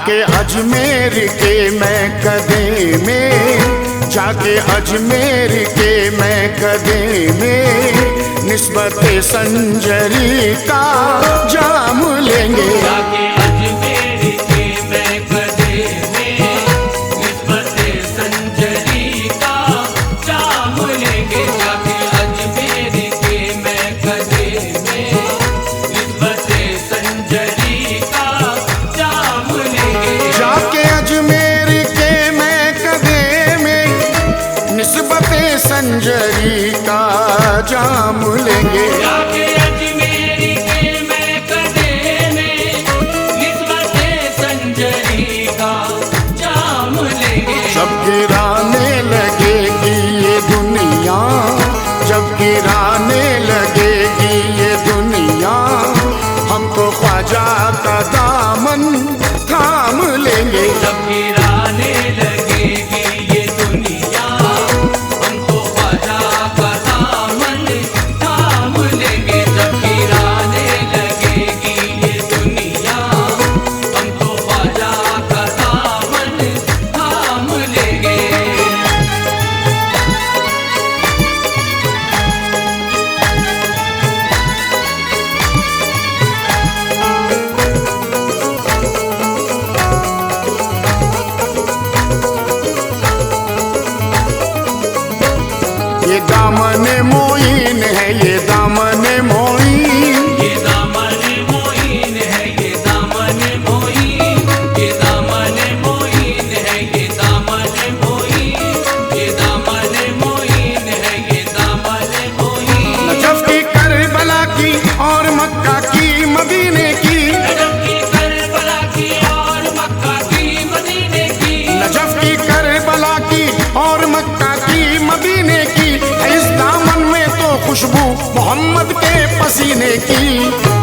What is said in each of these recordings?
जाके अजमेर के मैं कदे में, जाके अजमेर के मैं कदे में निस्बत संजरी का जाम लेंगे। जाके अजमेर के मैं कदे में निस्बत संजरी का जाम लेंगे। जाके अजमेर के मैं कदे में निस्बत संजरी का जाम लेंगे। जाके अजमेर के मैं कदे में निस्बत संजरी का जाम लेंगे। जाके अजमेर के मैं कदे में निस्बत संजरी का जाम लेंगे। जब गिराने लगेगी ये दुनिया, जब गिराने लगेगी ये दुनिया, हम तो ख्वाजा का दामन थाम लेंगे। जब गिराने लगेगी ये दुनिया, हमको ख्वाजा का दामन थाम लेंगे। जब गिराने लगेगी ये दुनिया, हमको ख्वाजा का दामन थाम लेंगे। ये दामन मोइन है, ये दामन मोइन, ये दामन मोइन है, ये दामन मोइन, ये दामन मोइन है, ये दामन मोइन, ये दामन मोइन है, ये दामन मोइन। नजफ की करबला की और मक्का की मदीने की, नजफ की करबला की और मक्का की मदीने की, नजफ की करबला की और मक्का की मदीने की, इस दामन में तो खुशबू मोहम्मद के पसीने की।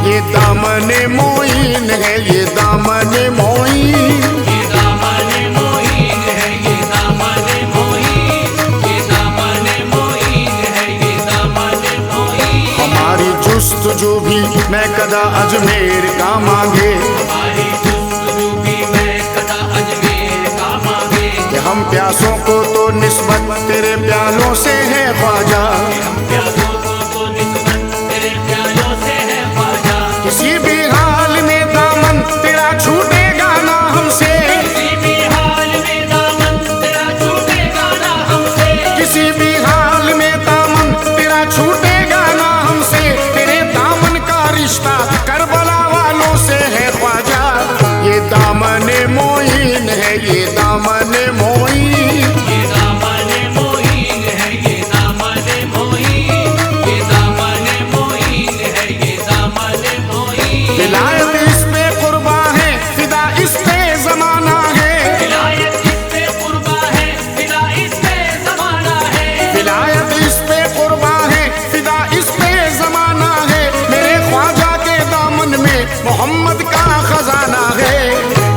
ये दामन मोइन है, ये दामन मोइन, ये दामन मोइन है, ये दामन मोइन, ये दामन मोइन है, ये दामन मोइन। हमारी जुस्तजू भी मैं कदा अजमेर का मांगे, हमारी जुस्तजू भी मैं कदा अजमेर का मांगे। कि हम प्यासों को तो निस्बत तेरे प्यालों से है ख्वाजा, हम प्यासों को तो निस्बत तेरे प्यालों से है ख्वाजा। किसी भी हाल में दामन तेरा छूटेगा ना हमसे, किसी भी हाल में दामन तेरा छूटेगा ना हमसे, किसी भी हाल में दामन तेरा छूटेगा ना हमसे। तेरे दामन का रिश्ता करबला वालों से है ख्वाजा। ये दामन मोइन है, ये दामन मोइन, ये दामन मोइन है, ये दामन मोइन, ये दामन मोइन है, ये दामन मोइन। विलायत इस पे कुर्बा है, फिदा इस पे जमाना है, विलायत इस पे कुर्बा है, फिदा इस पे ज़माना है। विलायत इस पे कुर्बा है, फिदा इस पे जमाना है। मेरे ख्वाजा के दामन में मोहम्मद का खजाना है।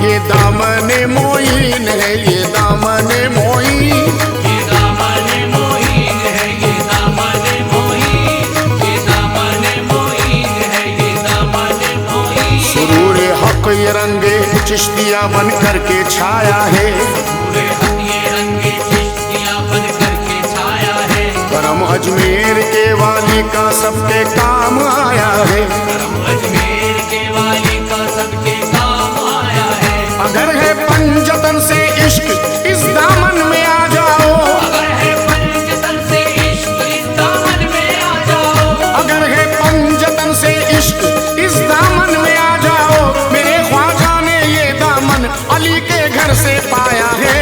ये दामन मोइन है, ये दामन मोइन, ये दामन मोइन है, ये दामन मोइन, ये दामन मोइन है, ये दामन मोइन। सुरूर हक ये रंगे चिश्तिया बन करके छाया है, पूरे हक ये रंगे चिश्तिया बन करके छाया है। करम अजमेर के वाली का सबके काम आया है। करम अजमेर के वाली का सबके काम आया है। अगर है पंजतन से इश्क इस दामन में आ जाओ, अगर है पंजतन से इश्क इस दामन में आ जाओ, अगर है पंजतन से इश्क इस दामन में आ जाओ। मेरे ख्वाजा ने ये दामन अली के घर से पाया है।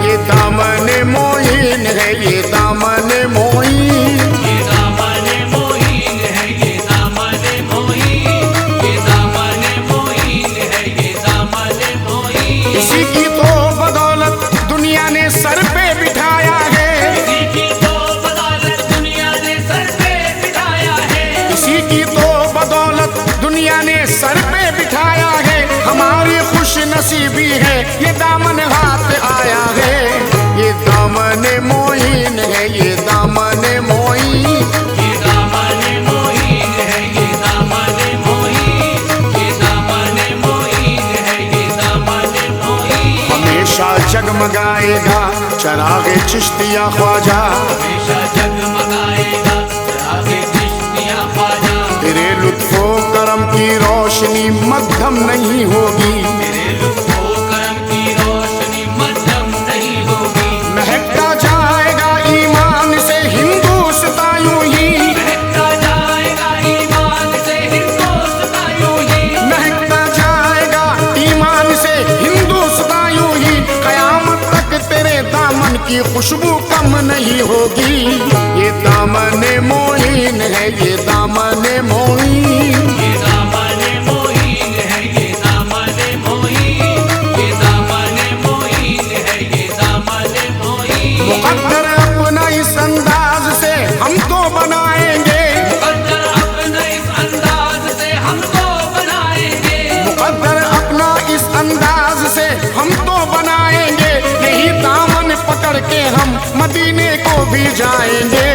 ये दामन मोइन है, ये दामन मोइन, ये दामन मोइन है, ये दामन मोइन, ये दामन मोइन है, ये दामन मोइन। इसी की तो बदौलत दुनिया ने सर पे बिठाया है, इसी की तो बदौलत दुनिया ने सर पे बिठाया है। इसी की तो बदौलत दुनिया ने सर पे बिठाया है। हमारी खुश नसीबी है ये दामन हाथ आया है। ये दामन मोइन है, ये दामन मोइन, ये दामन मोइन है, ये दामन मोइन, ये दामन मोइन है, ये दामन जगमगाएगा चरागे चिश्तिया ख्वाजा, हमेशा जगमगाएगा चरागे चिश्तिया ख्वाजा। तेरे लुत्फो करम की रोशनी मध्यम नहीं होगी, तेरे लुत्फो करम की रोशनी मध्यम नहीं होगी। महकता जाएगा ईमान से हिंदुस्ता यूं ही, महकता जाएगा ईमान से हिंदुस्तां यूं ही। महकता जाएगा ईमान से हिंदुस्ता यूं ही। कयामत तक तेरे दामन की खुशबू कम नहीं होगी। ये दामने मोइन है, ये दामने मोइन, ये दामने मोइन है, ये दामने मोइन, ये दामने मोइन है, ये दामने मोइन। मुकद्दर अपना इस अंदाज से हम तो बनाएंगे, मुकद्दर अपने इस अंदाज से हमको बनाएंगे। मुकद्दर अपना इस अंदाज से हम तो बनाएंगे। यही दामन पकड़ के हम मदीने को भी जाएंगे।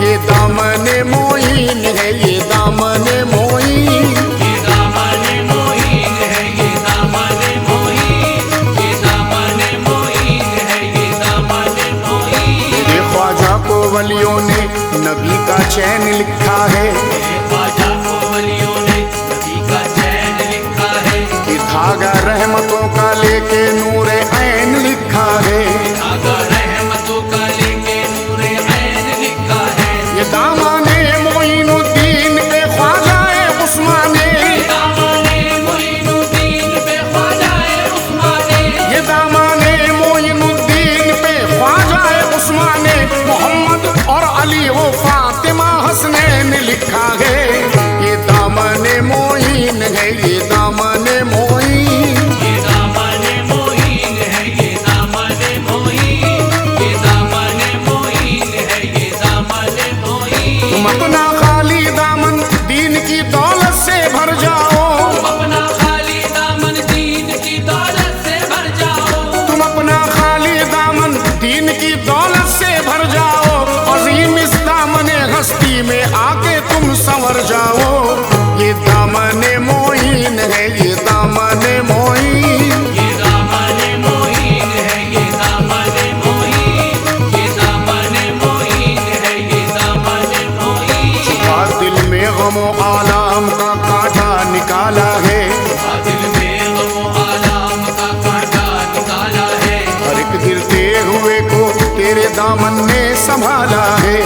ये दामने मोइन है, ये दामने मोइन, ये दामने मोइन है, ये दामने मोइन, ये दामने मोइन है, ये दामने मोइन। तेरे ख्वाजा को वलियों ने नबी का चैन लिखा है, मेरे ख्वाजा को वलियों ने नबी का चैन लिखा है। कि धागा रहमतों का लेके नूरे ऐन लिखा है। धागा रहमतों का लेके नूरे ऐन लिखा है। ये दामने मोइनुद्दीन पे ख्वाजाए उस्माने, दामने मोइनुद्दीन पे ख्वाजाए उस्माने। ये दामने मोइनुद्दीन पे ख्वाजाए उस्माने। मोहम्मद और अली वो फातिमा हसनैन लिखा है। ये दामने मोइन है, ये दामने मोइन, ये दामने मोइन है, ये दामने मोइन, ये दामने मोइन है, ये दामने मोइन। तुम अपना खाली दामन दीन की दौलत से भर जाओ, तुम अपना खाली दामन दीन की दौलत से भर जाओ। तुम अपना खाली दामन दीन की दौलत से भर जाओ। अजीम इस दामने हस्ती में आके तुम संवर जाओ। ये दामने मोइन है, ये दामने मोइन, ये दामने मोइन है, ये दामने मोइन, ये दामने मोइन है, ये दामने मोइन। छुपा दिल में गमो आलाम का कांटा निकाला है। दिल में गमो आलाम का कांटा निकाला है। हर एक गिरते हुए को तेरे दामन ने संभाला है।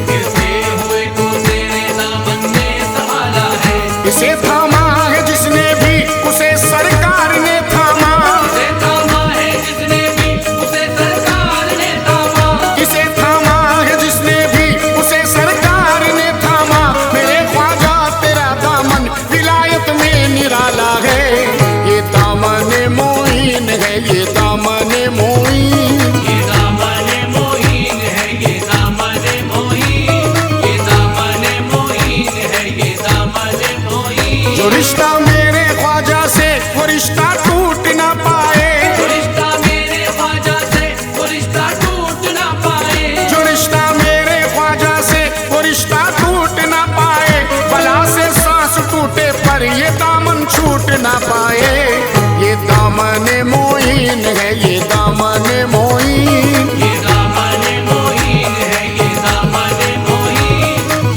गिरते हुए को तेरे दामन ने संभाला है। इसे थामा है जिसने भी उसे सरकार ने थामा, उसे थामा है जिसने भी उसे सरकार ने थामा। इसे थामा है जिसने भी उसे सरकार ने थामा। मेरे ख्वाजा तेरा दामन विलायत में निराला है। ये दामने मोइन है, ये दामने मोइन, ये दामने मोइन है, ये दामने मोइन, ये दामने मोइन है, ये दामने मोइन। जो रिश्ता मेरे ख्वाजा से वो रिश्ता टूट ना पाए, जो रिश्ता मेरे ख्वाजा से वो रिश्ता टूट ना पाए। जो रिश्ता मेरे ख्वाजा से वो रिश्ता टूट ना पाए। बला से सांस टूटे पर ये दामन छूट ना पाए। ये दामने मोइन है, ये दामने मोइन, ये दामने मोइन है, ये दामने मोइन,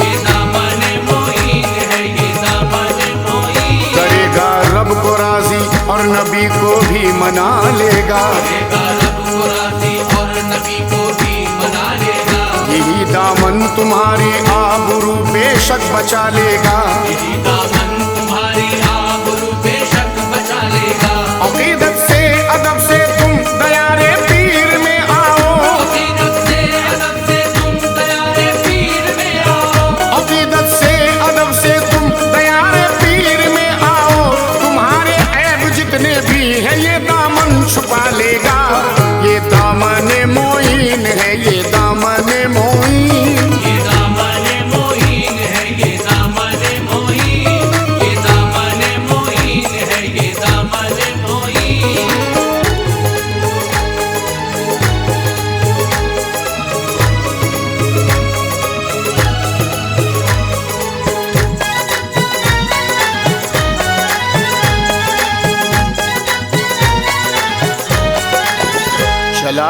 ये दामने मोइन है, ये दामने मोइन। करेगा रब को राजी और नबी को भी मना लेगा। करेगा रब को राज़ी और नबी को भी मना लेगा। यही दामन तुम्हारी आबरू बेशक बचा लेगा। यही दामन तुम्हारी आबरू बेशक बचा लेगा। अकीदत से अदब से तुम दयारे पीर में आओ। अकीदत से अदब से तुम दयारे पीर में आओ। अकीदत से अदब से तुम दयारे पीर में आओ। तुम्हारे ऐब जितने भी हैं ये दामन छुपा लेगा। ये दामने मोइन है, ये दामने मोइन, ये दामने मोइन है, ये दामने मोइन, ये दामने मोइन है, ये दामने मोइन।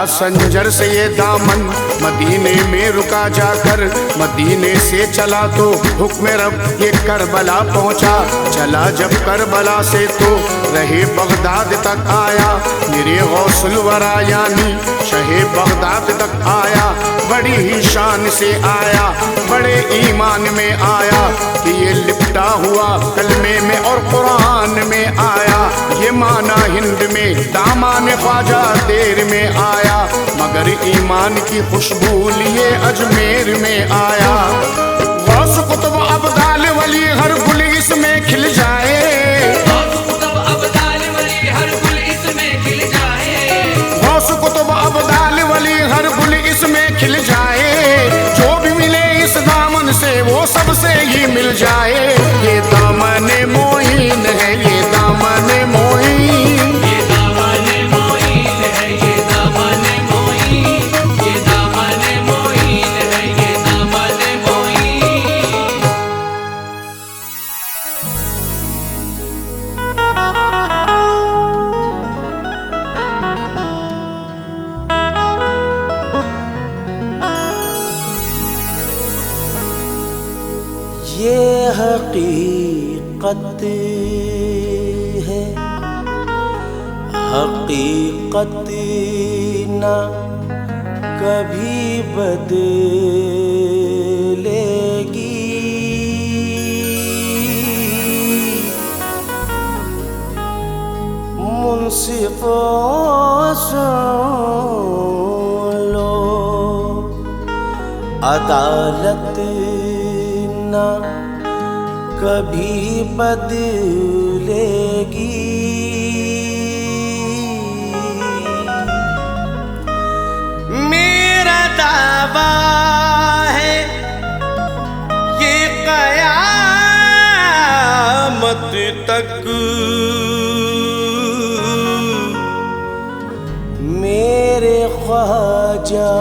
चला संजर से ये दामन, मदीने में रुका जाकर, मदीने से चला तो हुक्म रब ये करबला पहुंचा। चला जब करबला से तो रहे बगदाद तक आया, मेरे गौसुल वरा यानी शहे बगदाद तक आया। बड़ी ही शान से आया, बड़े ईमान में आया कि ये लिपटा हुआ कलमे में और कुरान में आया। ये माना हिंद में दामान ख्वाजा देर में आया, मगर ईमान की खुशबू लिए अजमेर में आया। गौस कुतुब अब्दाल वली हर गुल इसमें खिल जाए, गौस कुतुब अब्दाल वली हर गुल इसमें खिल जाए, गौस कुतुब अब्दाल वली हर गुल इसमें खिल जाए। जो भी मिले इस दामन से वो सबसे ही मिल जाए। ये दामन मोइन है, ये दामन मोइन, ये दामन मोइन है, ये दामन मोइन, ये दामन मोइन है, ये दामन मोइन। ये हकीकत है, हकीकत ना कभी बदलेगी। मुंसिफों सुन लो, अदालत ना कभी बदलेगी। मेरा दावा है ये क़यामत तक मेरे ख्वाजा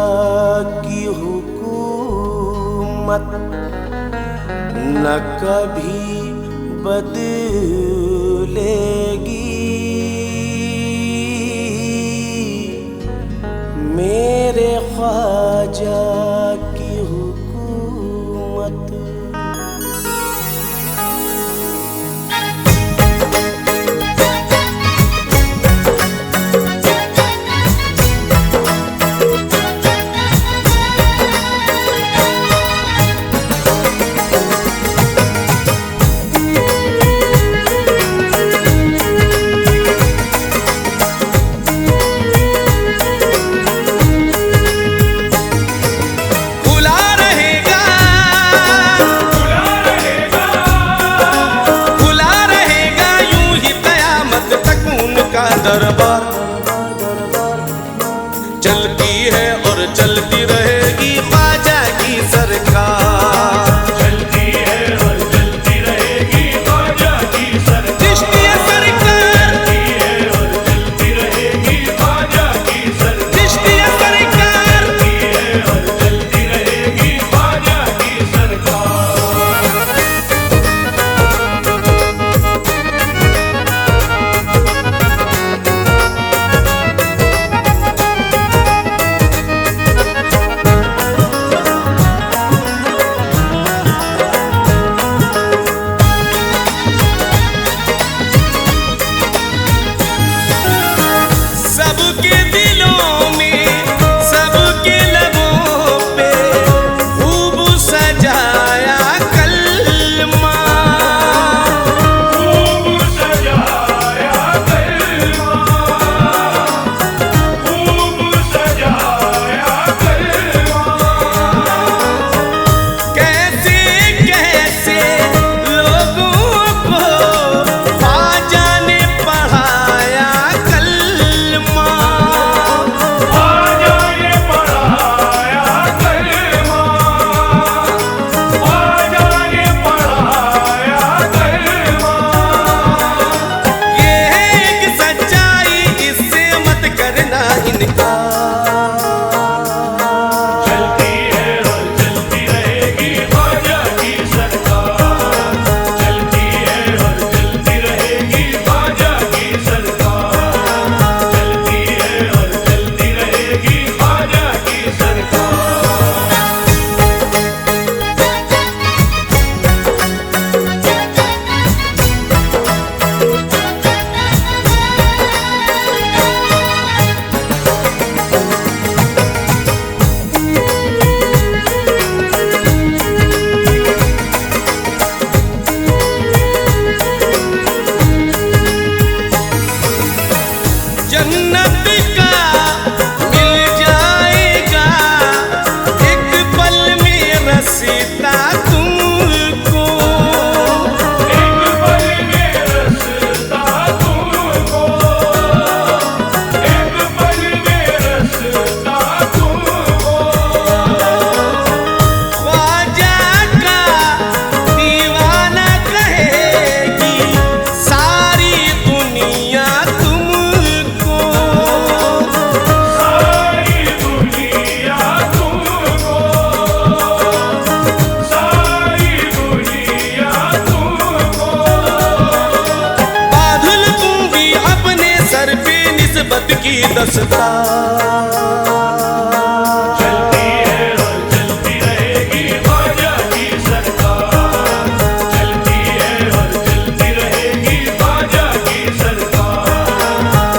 की हुकूमत न कभी बदलेगी। मेरे ख्वाजा की हुकूमत। दरबार चलती है और चलती रहेगी ख्वाजा की सरकार, चलती है और चलती रहेगी ख्वाजा की सरकार, चिश्तिया सरकार, चलती है और चलती रहेगी ख्वाजा की सरकार, चिश्तिया सरकार, चलती है और चलती रहेगी ख्वाजा की सरकार। दस्तार। चलती है और चलती रहेगी ख्वाजा की सरकार, चलती है और चलती रहेगी ख्वाजा की सरकार,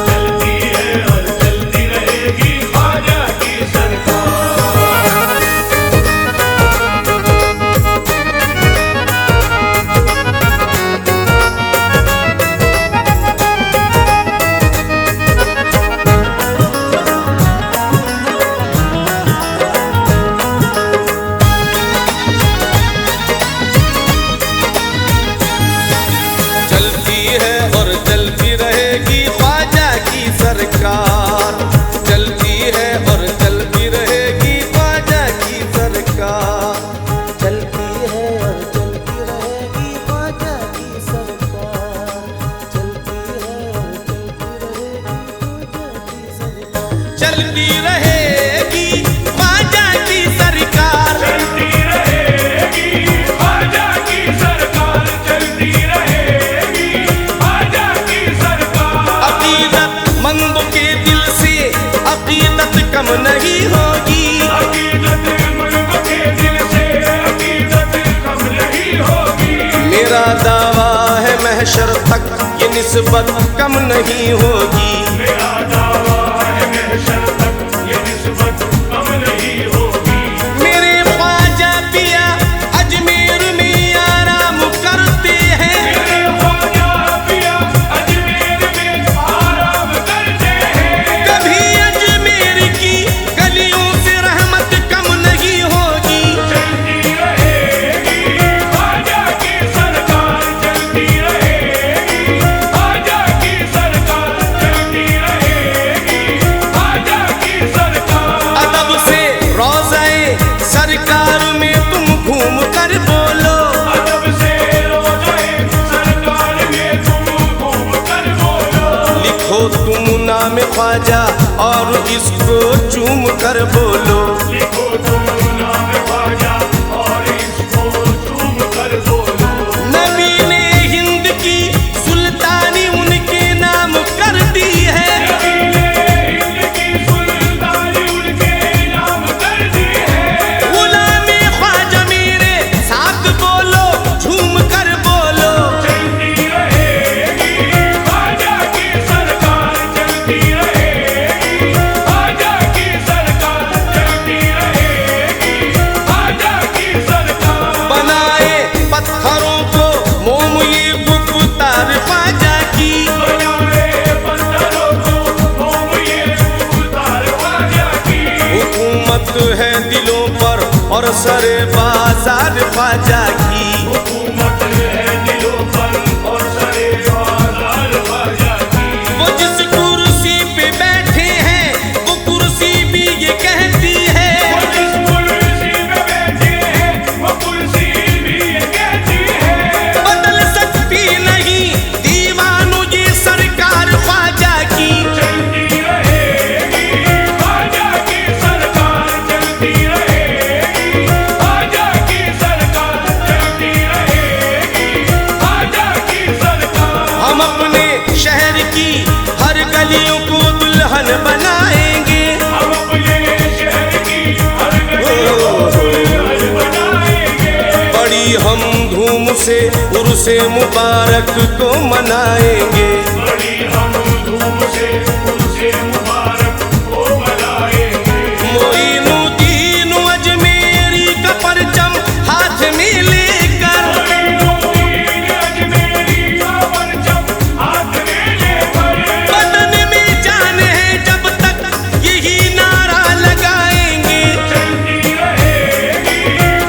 चलती है और चलती रहेगी ख्वाजा की सरकार। चलती है और चलती रहेगी ख्वाजा की सरकार, चलती है और चलती रहेगी ख्वाजा की सरकार, चलती है और चलती रहेगी ख्वाजा की सरकार, चलती है और चलती रहेगी ख्वाजा की सरकार, चलती रहेगी ख्वाजा की सरकार, चलती रहेगी ख्वाजा की सरकार। अकीदत मंदों के दिल से अकीदत कम नहीं होगी, अकीदत मंदों के दिल से अकीदत कम नहीं होगी। मेरा दावा है महशर तक ये निस्बत कम नहीं होगी। मेरा दावा है महशर तक ये निस्बत कम नहीं होगी। मेरे ख्वाजा पिया अजमेर में आराम करते हैं, मेरे ख्वाजा पिया अजमेर में आराम करते हैं। कभी अजमेर की गलियों से रहमत कम नहीं होगी। चलती रहेगी ख्वाजा की सरकार, चलती रहेगी ख्वाजा की सरकार, चलती रहेगी ख्वाजा की सरकार। अदब से रोज़ाए सरकार में तुम घूम कर बोलो, अदब से रोज़ाए सरकार में तुम घूम कर बोलो। लिखो तुम नाम ख्वाजा और इसको चूम कर बोलो। लिखो तुम नाम ख्वाजा और इसको चूम कर बोलो। नबी ने हिंद की सुल्तानी उनके नाम कर दी है, नबी ने हिंद की सुल्तानी उनके नाम कर दी है। गुलामी ख्वाजा मेरे साथ बोलो, झूम कर बोलो। चलती रहेगी ख्वाजा की सरकार, चलती रहेगी ख्वाजा की सरकार, चलती रहेगी ख्वाजा की सरकार। बनाए पत्थरों को मोम ये गुफ्तार ख्वाजा की, बनाए पत्थरों को मोम ये गुफ्तार ख्वाजा की। हुकूमत है दिलों पर और सरे बाजार ख्वाजा की। हुकूमत है दिलों पर और सरे बाजार ख्वाजा की। वो जिस कुर्सी पे बैठे हैं वो कुर्सी भी ये कहती है, वो जिस कुर्सी पे बैठे हैं वो कुर्सी भी ये कहती है। बदल सकती नहीं दीवानों ये सरकार ख्वाजा की। चलती रहेगी ख्वाजा की सरकार, चलती रहेगी ख्वाजा की सरकार, चलती रहेगी ख्वाजा की सरकार। हम अपने शहर की हर गलियों को दुल्हन बनाएंगे, हम अपने शहर की हर गलियों को दुल्हन बनाएंगे। बड़ी हम धूम से उर्से मुबारक को मनाएंगे। बड़ी हम धूम से उनसे मुबारक को मनाएंगे। मोइनुद्दीन अजमेरी का परचम हाथ में लेकर, मोइनुद्दीन अजमेरी का परचम हाथ में लेकर। बदन में जान है जब तक यही नारा लगाएंगे। चलती रहेगी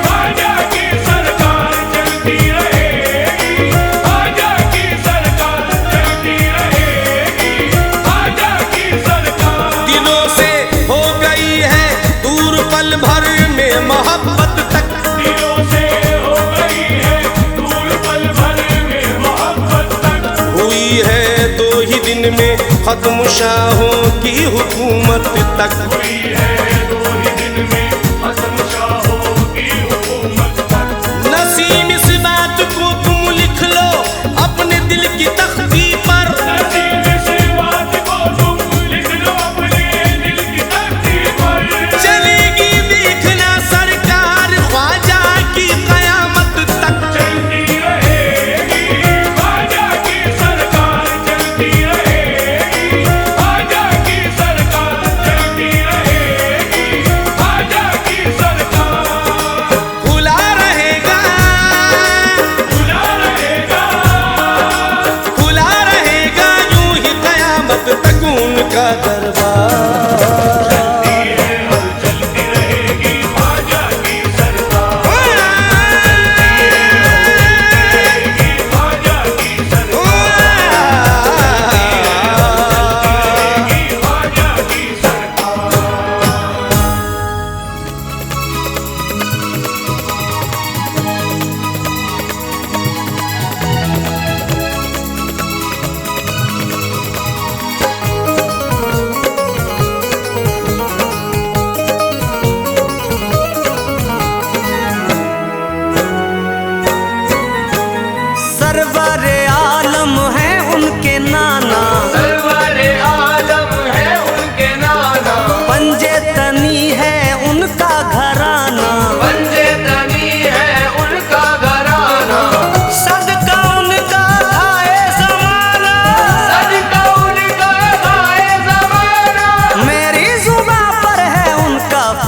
ख्वाजा की सरकार, चलती रहेगी ख्वाजा की सरकार, चलती रहेगी ख्वाजा की सरकार। दिलों से हो गई है दूर पल भर में मोहब्बत तक, दिलों से हो गई है दूर पल भर में मोहब्बत तक। हुई है 2 ही दिन में खत्म शाहों की हुकूमत तक। हुई है 2 ही दिन में खत्म शाहों की हुकूमत तक। नसीम इस बात को तुम लिख लो अपने दिल की तख्ती पर, नसीब से बात को तुम लिख लो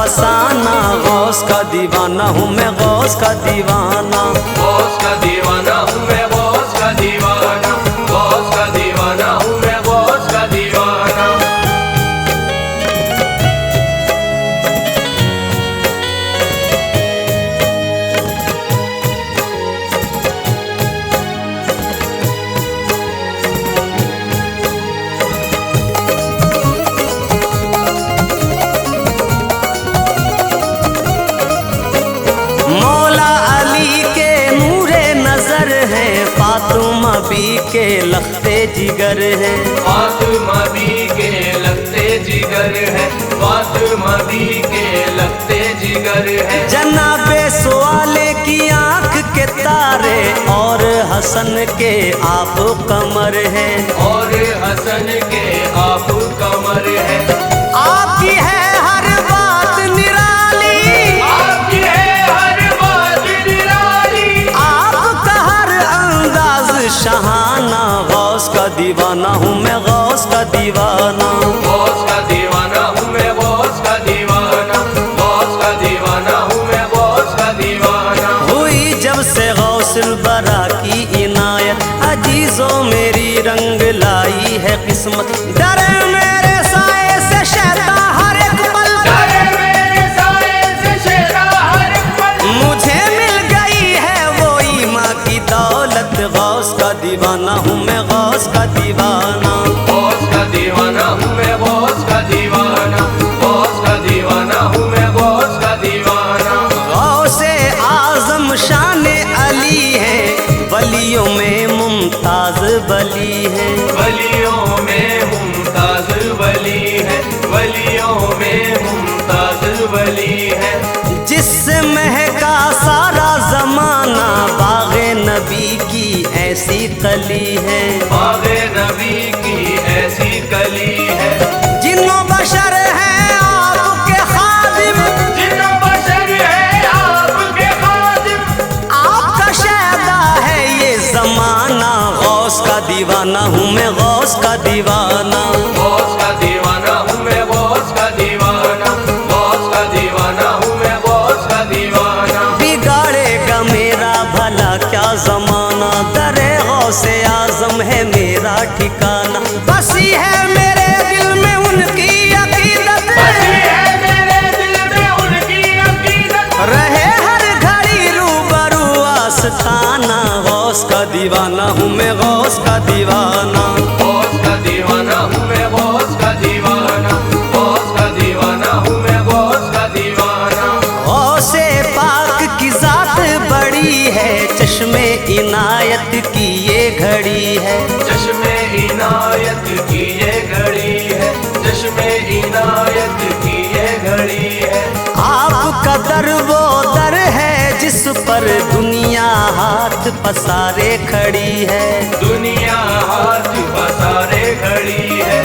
फसाना, गौस का दीवाना हूँ मैं, गौस का दीवाना। गौस का दीवाना हूँ मैं, गौस का दीवाना, गौस का दीवाना हूँ मैं, गौस का दीवाना। मौला अली के नूरे नजर है, फातिमा बी के लखते जिगर है। फातिमा बी के लगते जिगर है, फातिमा बी के लगते जिगर है। जनाबे सवाले की आंख के तारे और हसन के आप कमर है। और हसन के आप कमर है। आपकी है हर बात निराली, आपकी है हर बात निराली, आपका हर अंदाज शहाना, गौस का दीवाना हूँ मैं, गौस का दीवाना। गौस का दीवाना हूँ मैं, गौस का दीवाना, गौस का दीवाना हूँ मैं, गौस का दीवाना। हुई जब से गौसुल बरा की इनायत, अजीजों मेरी रंग लाई है किस्मत। डरे मेरे साए से शैतान हर एक पल, डरे मेरे साए से शैतान हर एक पल। मुझे मिल गई है वो ईमान की दौलत, गौस का दीवाना हूँ मैं, गौस का दीवाना। गौस का दीवाना हूँ मैं, गौस का दीवाना, गौस का दीवाना हूँ मैं, गौस का दीवाना। गौसे आजम शान अली है, वलियों में मुमताज बली है। वलियों में मुमताज वली है, वलियों में मुमताज वली है। जिससे महका सारा जमाना, बाग़े नबी की ऐसी कली है। बाग़े नबी की ऐसी कली है। जिन्नो बशर है आपके खादिम, जिन्नो बशर है आपके खादिम, आपका शहदा है ये जमाना, गौस का दीवाना हूँ मैं, गौस का दीवाना। गौस का दीवाना हूँ मैं, गौस का दीवाना, गौस का दीवाना हूँ मैं, गौस का दीवाना। बिगाड़ेगा मेरा भला क्या जमाना, दरे गौसे आजम है मेरा ठिकाना। बसी है मेरे दिल में उनकी अकीदत, बसी है मेरे दिल में उनकी अकीदत, रहे हर घड़ी रूबरू आस्ताना, गौस का दीवाना हूँ मैं, गौस का दीवाना। गौस का दीवाना हूँ मैं, गौस का दीवाना, गौस का दीवाना हूँ मैं, गौस का दीवाना। गौसे पाक की जात बड़ी है, चश्मे इनायत की ये घड़ी है। चश्मे इनायत की ये घड़ी है, चश्मे इनायत की ये घड़ी है। आपका दर वो दर है जिस पर दुनिया हाथ पसारे खड़ी है। दुनिया हाथ पसारे खड़ी है।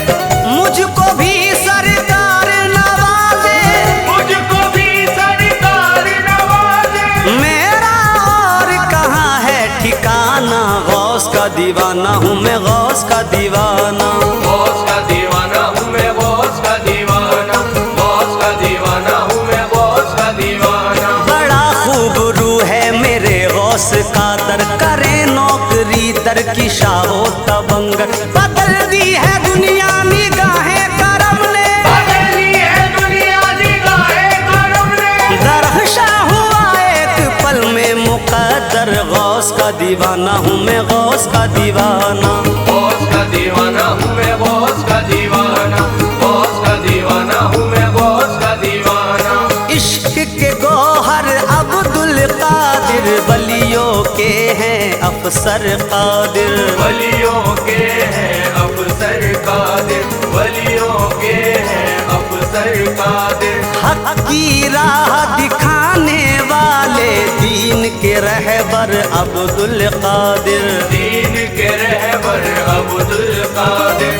मुझको भी सरकार नवाजे, मुझको भी सरकार नवाजे, मेरा और कहाँ है ठिकाना, गौस का दीवाना हूँ मैं, गौस का दीवाना। गौस का दीवाना हूँ मैं, गौस का दीवाना, गौस का दीवाना हूँ मैं, गौस का दीवाना। बड़ा खूब रूह है मेरे गौस का दर, करे नौकरी दर की शाहो तबंगर। बदल दी है दुनिया निगाहें करम ने, बदली है दुनिया निगाहें करम ने, दरख्शा हुआ एक पल में मुकद्दर, गौस का दीवाना हूँ मैं, गौस का दीवाना। गौस का दीवाना हूँ मैं, गौस का दीवाना, गौस का दीवाना हूँ मैं, गौस का दीवाना। इश्क के गौहर अब्दुल कादिर, वलियों के हैं अफसर कादिर। वलियों के हैं अफसर कादिर, वलियों के हैं अफसर कादिर। हक की राह दिखाने वाले, दीन के रहबर अब्दुल कादिर। दीन के रहबर अब्दुल कादिर।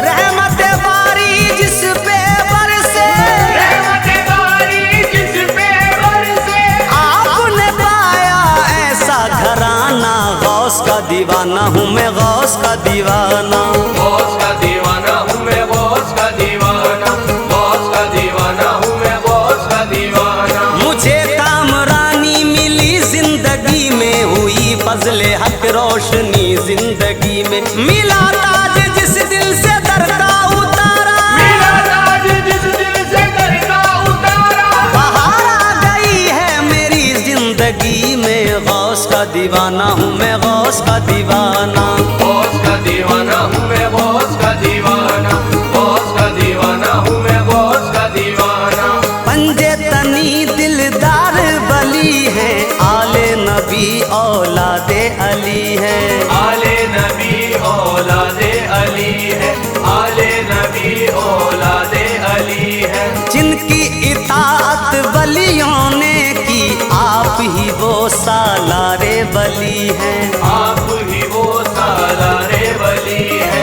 रहमत बारी जिस पे बरसे, रहमत बारी जिस पे बरसे, आपने पाया ऐसा घराना, गौस का दीवाना हूँ मैं, गौस का दीवाना। गौस का दीवाना हूँ मैं, गौस का दीवाना, गौस का दीवाना हूँ मैं, गौस का दीवाना। मुझे कामरानी मिली जिंदगी में, हुई फजले हक रोशनी जिंदगी में। मिला ताज जिस दिल से दर का उतारा, मिला ताज जिस दिल से दर का उतारा। बहार आ गई है मेरी जिंदगी में। गौस का दीवाना हूँ मैं, गौस का दीवाना। गौस का दीवाना हूँ मैं, गौस का दीवाना। गौस का दीवाना हूँ मैं, गौस का दीवाना। पंजे तनी दिलदार बली है, आले नबी औलादे अली है। आले नबी औलादे अली है, आले नबी औलादे अली है। जिनकी इताअत वलियों ने की, आप ही वो सालारे बली हैं। आप ही वो सालारे वली है।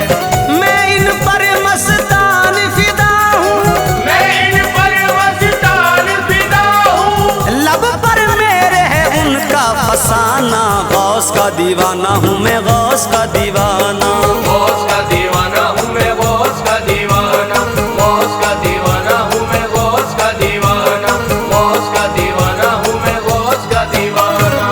मैं इन पर मस्तान फिदा हूँ, मैं इन पर मस्तान फिदा हूँ। लब पर मेरे है उनका फसाना। गौस का दीवाना हूँ मैं, गौस का दीवाना। गौस का दीवाना हूँ मैं, गौस का दीवाना। गौस का दीवाना हूँ मैं, गौस का दीवाना। गौस का दीवाना हूँ मैं, गौस का दीवाना।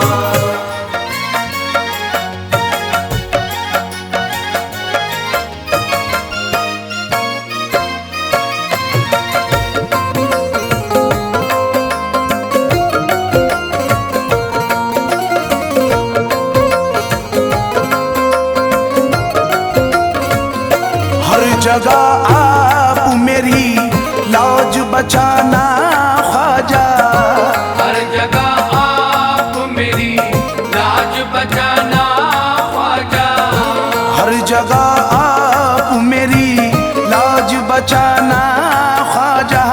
हर जगह आप मेरी लाज बचाना ख्वाजा। हर जगह आप मेरी लाज बचाना ख्वाजा। हर जगह आप मेरी लाज बचाना ख्वाजा।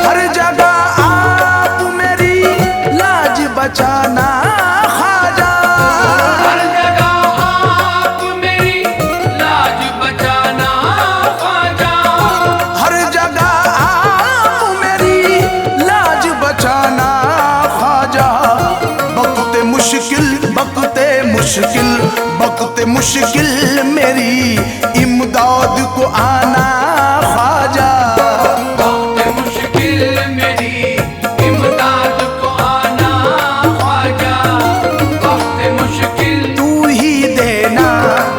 हर जगह आप मेरी लाज बचाना ख्वाजा। हर जगह आप मेरी लाज बचाना ख्वाजा। हर जगह आप मेरी लाज बचाना ख्वाजा। वक्त मुश्किल, वक्त मुश्किल, वक्त मुश्किल मेरी इमदाद को आना ख्वाजा। वक्त मुश्किल मेरी इमदाद को आना ख्वाजा। वक्त मुश्किल तू ही देना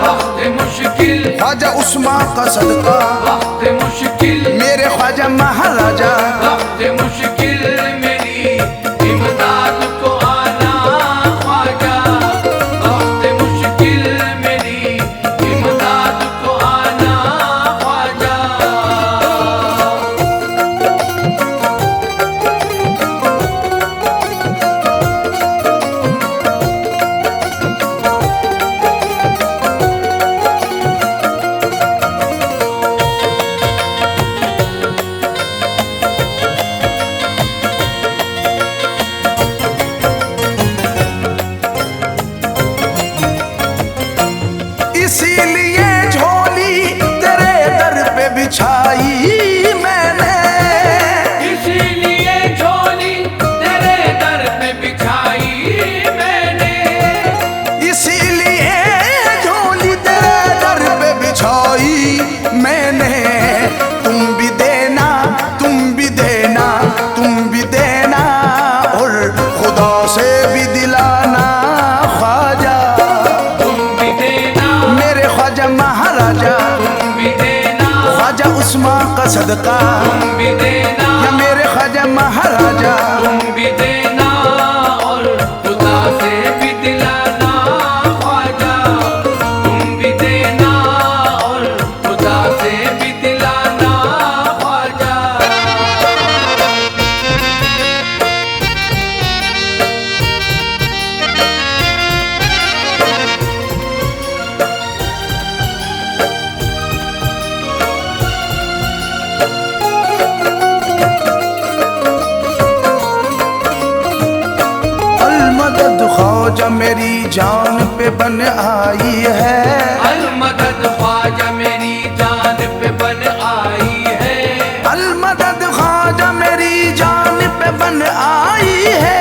वक्त मुश्किल ख्वाजा उस्मा का सदका। वक्त मुश्किल मेरे ख्वाजा महाराजा। वक्त मुश्किल मेरी इमदाद को आना ख्वाजा। वक्त मुश्किल मेरी इमदाद को आना ख्वाजा। इसीलिए झोली तेरे दर पे बिछाई मैंने। इसीलिए झोली तेरे दर पे बिछाई मैंने। इसीलिए झोली तेरे दर पे बिछाई मैंने। तुम भी देना, तुम भी देना, तुम भी देना और खुदा से भी दिलाना ख्वाजा। तुम भी देना, मेरे ख्वाजा महाराजा। तुम भी देना, ख्वाजा उस्मा का सदका। तुम भी देना, या मेरे ख्वाजा महाराजा। तुम भी देना और खुदा से भी दिलाना ख्वाजा। तुम भी देना और खुदा से भी दिलाना ख्वाजा। अलमदद ख्वाजा मेरी जान पे बन आई है। अलमदद ख्वाजा मेरी जान पे बन आई है। अलमदद ख्वाजा मेरी जान पे बन आई है।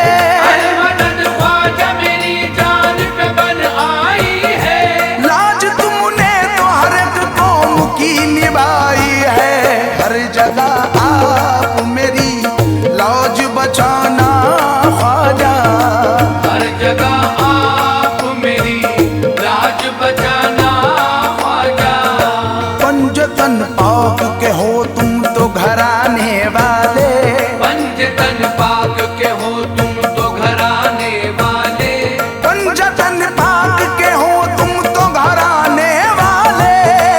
अलमदद ख्वाजा मेरी जान पे बन आई है। लाज तुमने तो हर एक कौम की निभाई है। हर जगह आप मेरी लाज पंजतन पाक के हो तुम तो घराने वाले, पंजतन पाक के हो तुम तो घराने वाले,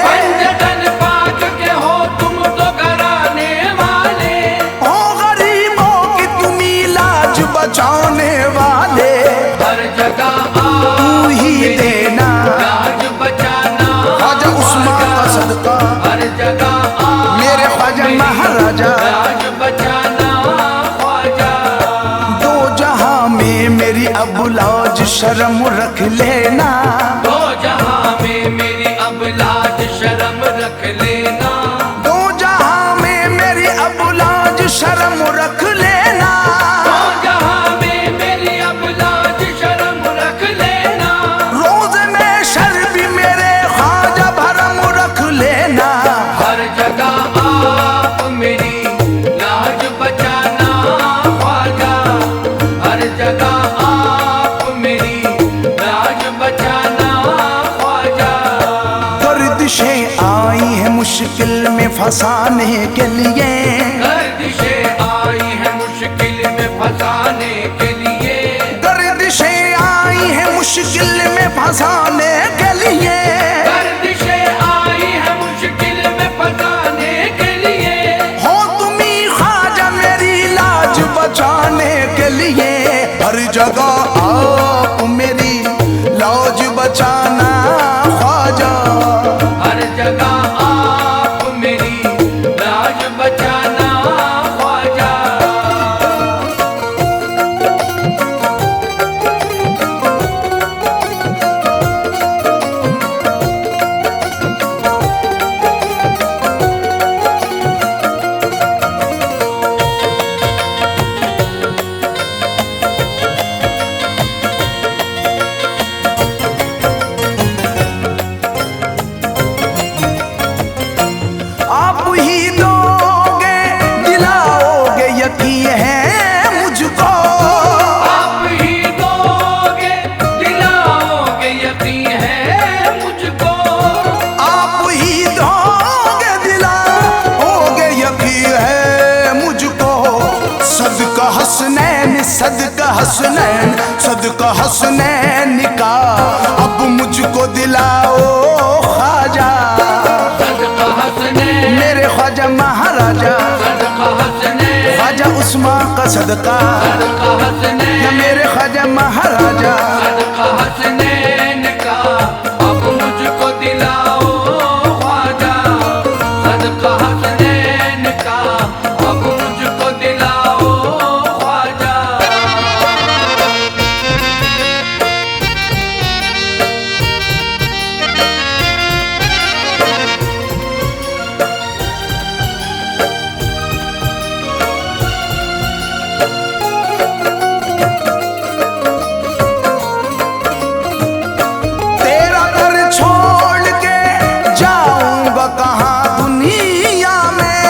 पंजतन पाक के हो तुम तो घराने वाले, ओ गरीबों की तुम इलाज बचाने वाले, हर जगह तू ही देना लाज बचाना, ख्वाजा उस्मान का सदका, हर जगह मेरे ख्वाजा महाराजा, लाज बचाना ख्वाजा। दो जहां में मेरी अब लाज शर्म रख लेना, दो जहां में मेरी अब लाज शर्म रख लेना, दो जहां में मेरी अब लाज शर्म रख लेना, दो जहां में मेरी अब लाज शर्म रख लेना, रोज में शर भी मेरे ख्वाजा भरम रख लेना, हर जगह आप मेरी लाज बचाना ख्वाजा, हर जगह आप मेरी लाज बचाना ख्वाजा। गर्दिशें आई है मुश्किल में फंसाने के लिए, गर्दिशें आई है मुश्किल में फंसाने के लिए, गर्दिशें आई है मुश्किल में फंसाने के लिए, गर्दिशें आई है मुश्किल में फंसाने के लिए, हो तुम ही ख्वाजा मेरी लाज बचाने के लिए, हर जगह आप मेरी लाज बचाना ख्वाजा, हर जगह आप मेरी लाज बचाना ख्वाजा। आप ही दोगे दिलाओगे यकीन है मुझको, आप ही दोगे दिलाओगे यकीन है मुझको, आप ही दोगे दिलाओगे यकीन है मुझको, सदका हसनैन सदका हसनैन सदका हसनैन का अब मुझको दिलाओ ख्वाजा, सदका हसने, मेरे ख्वाजा महाराजा, सदका हसने, ख्वाजा उस्मान का सदका, सदका हसने, या मेरे ख्वाजा महाराजा, सदका हसनैन का अब मुझको दिलाओ ख्वाजा, सदका हसनैन का अब मुझको दिलाओ ख्वाजा। तेरा घर छोड़ के जाऊंगा कहाँ दुनिया में,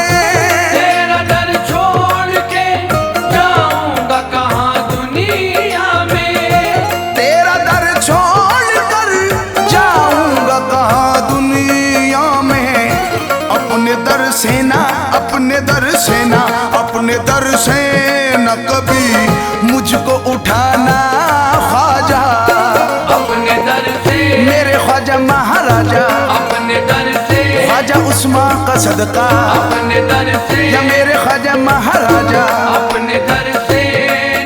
तेरा दर छोड़ के जाऊंगा कहाँ दुनिया में, तेरा दर छोड़ कर जाऊंगा कहाँ दुनिया में, अपने दर से ना अपने दर से ना अपने दर से न कभी मुझको उठाना ख्वाजा, अपने दर से, मेरे ख्वाजा महाराजा, अपने दर से, ख्वाजा उस्मान का सदका, अपने दर से, या मेरे ख्वाजा महाराजा, अपने दर से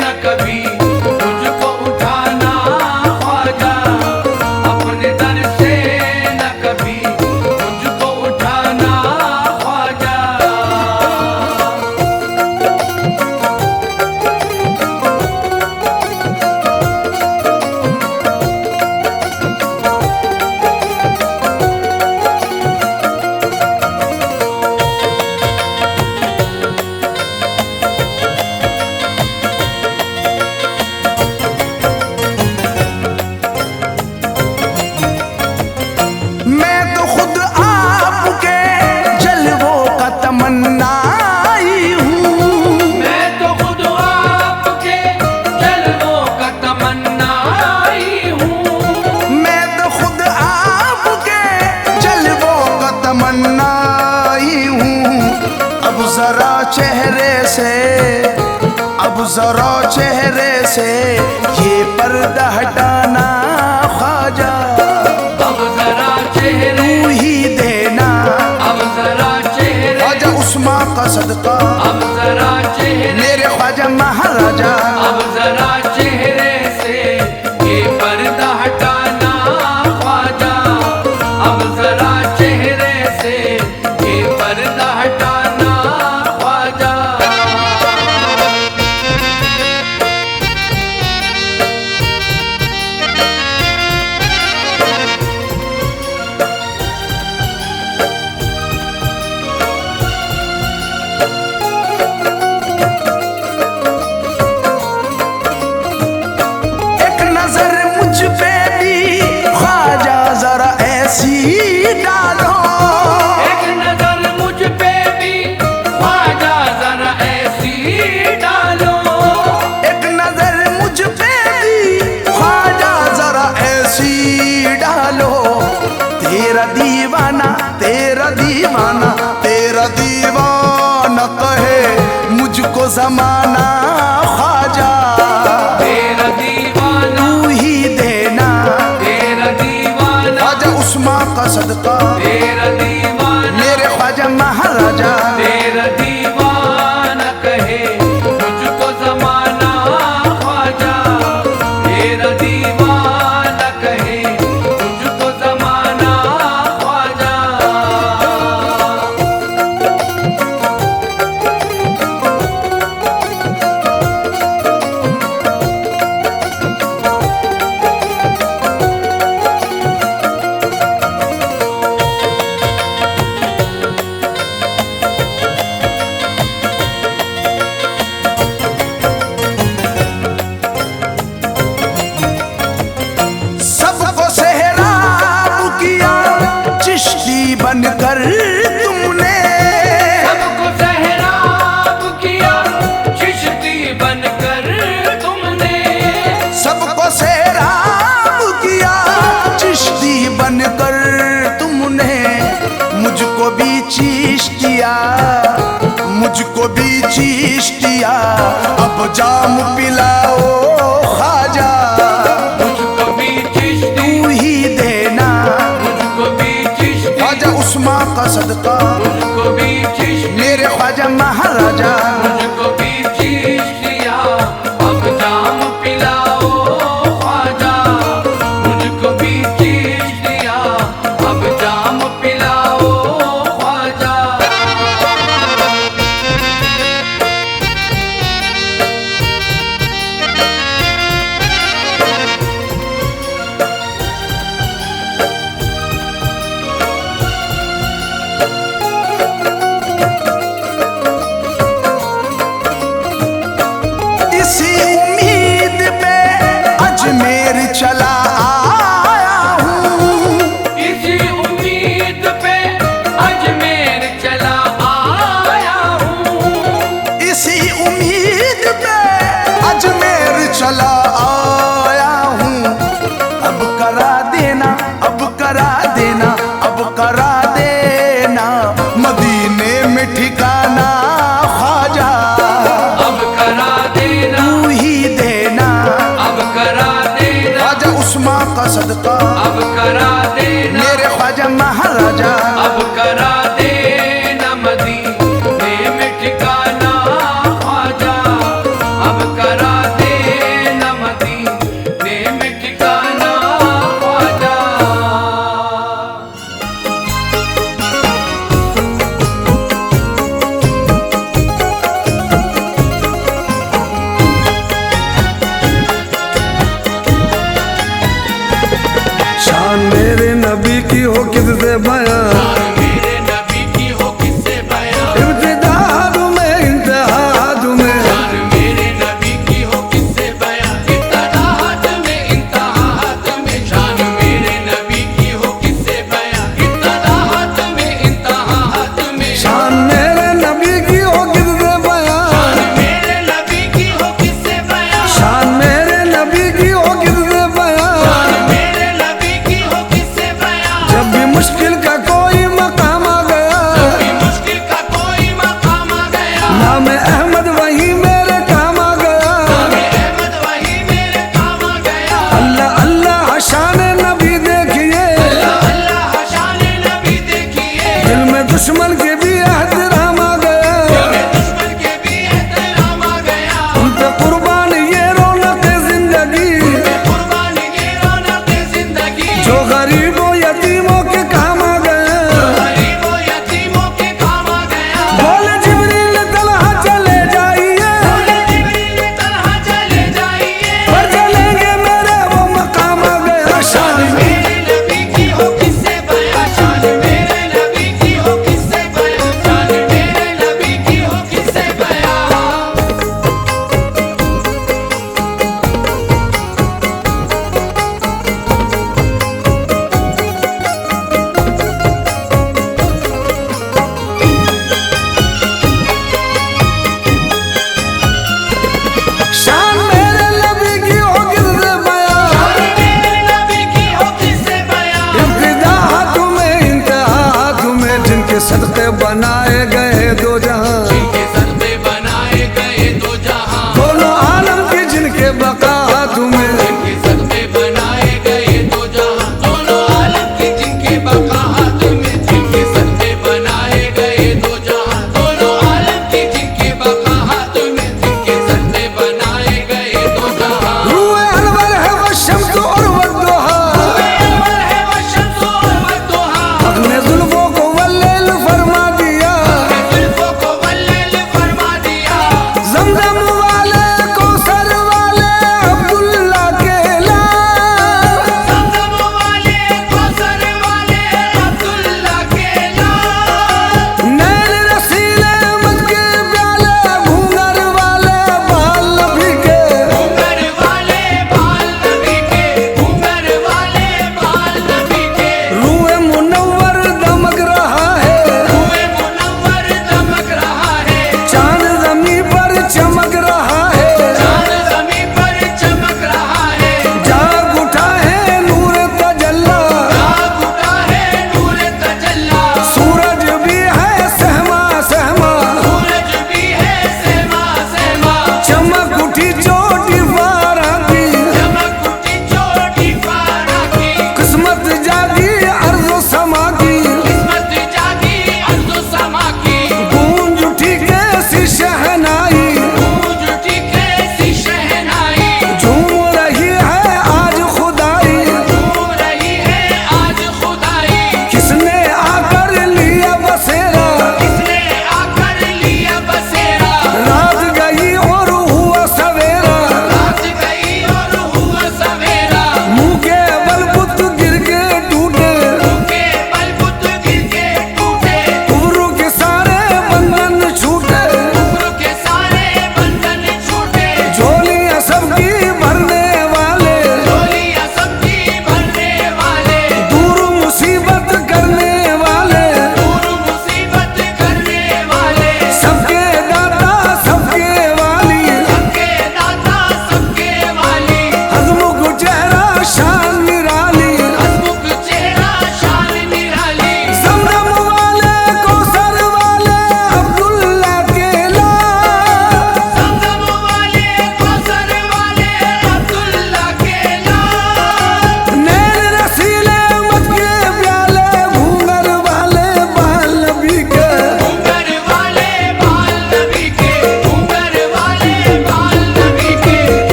न कभी मुझको उठाना ख्वाजा, अपने दर से न कभी मुझको उठाना ख्वाजा। जरा चेहरे से ये पर्दा हटाना ख्वाजा, अब जरा चेहरे तू ही देना अब जरा चेहरे ख्वाजा उस्मा का सदका, अब जरा चेहरे मेरे ख्वाजा महाराजा। अब जरा चेहरे से ये पर्दा हटाना ख्वाजा, अब जरा चेहरे से ये पर्दा हटाना ख्वाजा। एक नजर मुझ पे भी ख्वाजा जरा ऐसी डालो, एक नजर मुझ पे भी ख्वाजा जरा ऐसी डालो, एक नजर मुझ पे भी ख्वाजा जरा ऐसी डालो। तेरा दीवाना तेरा दीवाना तेरा दीवाना कहे मुझको जमाना ख्वाजा, तेरा दीवाना तू ही देना तेरा दीवाना ख्वाजा उस्मा का सदका, तेरा दीवाना मेरे ख्वाजा महाराजा। तेरा दीवाना कहे मुझको जमाना ख्वाजा, तेरा दीवाना कहे मुझको जमाना ख्वाजा। सबको सहराब किया चिश्ती बनकर तुमने, सबको सहराब किया चिश्ती बनकर तुमने, सबको सहराब किया चिश्ती बनकर तुमने। मुझको भी चिश्तिया मुझको भी चिश्तिया अब जाम पिलाओ ख्वाजा, मुझको भी चिश्ती तू ही देना मुझको भी चिश्ती ख्वाजा उस्मा का सदका, मुझको भी चिश्ती मेरे ख्वाजा महाराजा। मुझको भी चिश्तिया अब जाम पिलाओ ख्वाजा, मुझको भी चिश्तिया अब जाम पिलाओ ख्वाजा। इसी उम्मीद पे अजमेर चला आया हूँ, इसी उम्मीद पे अजमेर चला आया हूँ, इसी उम्मीद पे अजमेर चला आया हूँ। अब करा देना अब करा देना अब करा देना मदीने में ठिकाना ख्वाजा, अब करा देना तू ही देना अब करा देना ख्वाजा उस्मा का सदका, अब करा देना मेरे ख्वाजा महाराजा। अब करा देना मदीने में ठिकाना ख्वाजा, अब करा देना मदीने में ठिकाना ख्वाजा। शान मेरे नबी की हो किससे बयां, मेरे नबी की हो किससे बयां, इब्तिदा तुम्हें इंतहा तुम्हें, शान मेरे नबी की हो किससे बयां, इब्तिदा में इंतहा में, शान मेरे नबी की हो किससे बयां, इब्तिदा में इंतहा में, शान मेरे नबी की हो किससे बयां, शान मेरे नबी की हो किससे बयां, शान मेरे नबी की हो किससे बयां। शान मेरे नबी की हो किससे बयां। जब भी मुश्किल का कोई मकाम सदके बनाए गए दो जहां, जिनके सदके बनाए गए दो जहां, दोनों आलम की जिनके बका हाथ में, जिनके सदके बनाए गए दो जहां, दोनों आलम की जिनके बका हाथ में, जिनके सदके बनाए गए दो जहां, दोनों आलम की जिनके बका हाथ में, जिनके सदके बनाए गए दो जहां। रूए अनवर है वो शम्स और वो दुहा, अनवर है वो शम्स और वो दुहा, अपने जुल्फों को वल्लैल फरमा दिया, जुल्फों को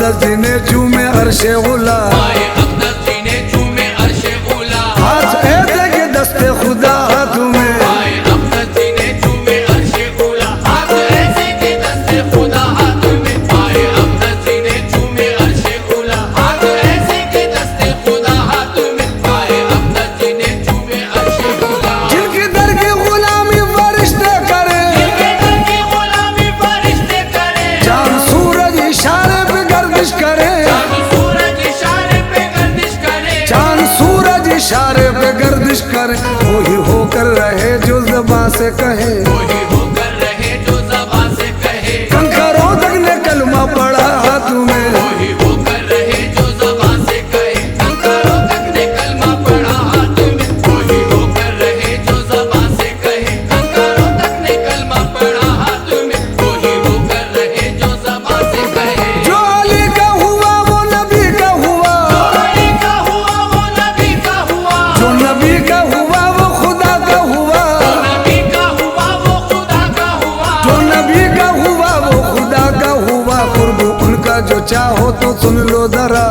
अब्दस जी ने चूमे अर्शे उला, आए अब्दस जी ने चूमे अर्शे उला, हाथ ऐसे के दस्ते खुदा हाथ में, आए अब्दस जी ने चूमे अर्शे उला, हाथ ऐसे के दस्ते खुदा हाथ में, आए अब्दस जी ने चूमे अर्शे उला, हाथ ऐसे के दस्ते खुदा हाथ में, आए अब्दस जी ने चूमे अर्शे उला। जिनकी दर की गुलामी फरिश्ते करे, जिनके दर की गुलामी फरिश्ते करे, चांद सूरज इशारे पे गर्दिश करे, चाँद सूरज इशारे पे गर्दिश करे, चांद सूरज इशारे पे गर्दिश करे, वही होकर रहे जो ज़बां से कहे, वही होकर रहे जो ज़बां से कहे, कंकरों तक ने कलमा पढ़ा हाथ में, वही होकर रहे जो ज़बां से कहे, कंकरों तक ने कलमा पढ़ा हाथ में, वही होकर रहे जो ज़बां से कहे, कंकरों तक ने कलमा पढ़ा हाथ में, वही होकर रहे जो ज़बां से कहे। जो अली का हुआ वो नबी का हुआ, अली का हुआ वो नबी का हुआ, जो नबी का हुआ वो खुदा का हुआ, नबी का हुआ वो खुदा का हुआ, जो नबी का हुआ वो खुदा का हुआ, कुर्ब उनका जो चाहो तो सुन लो जरा,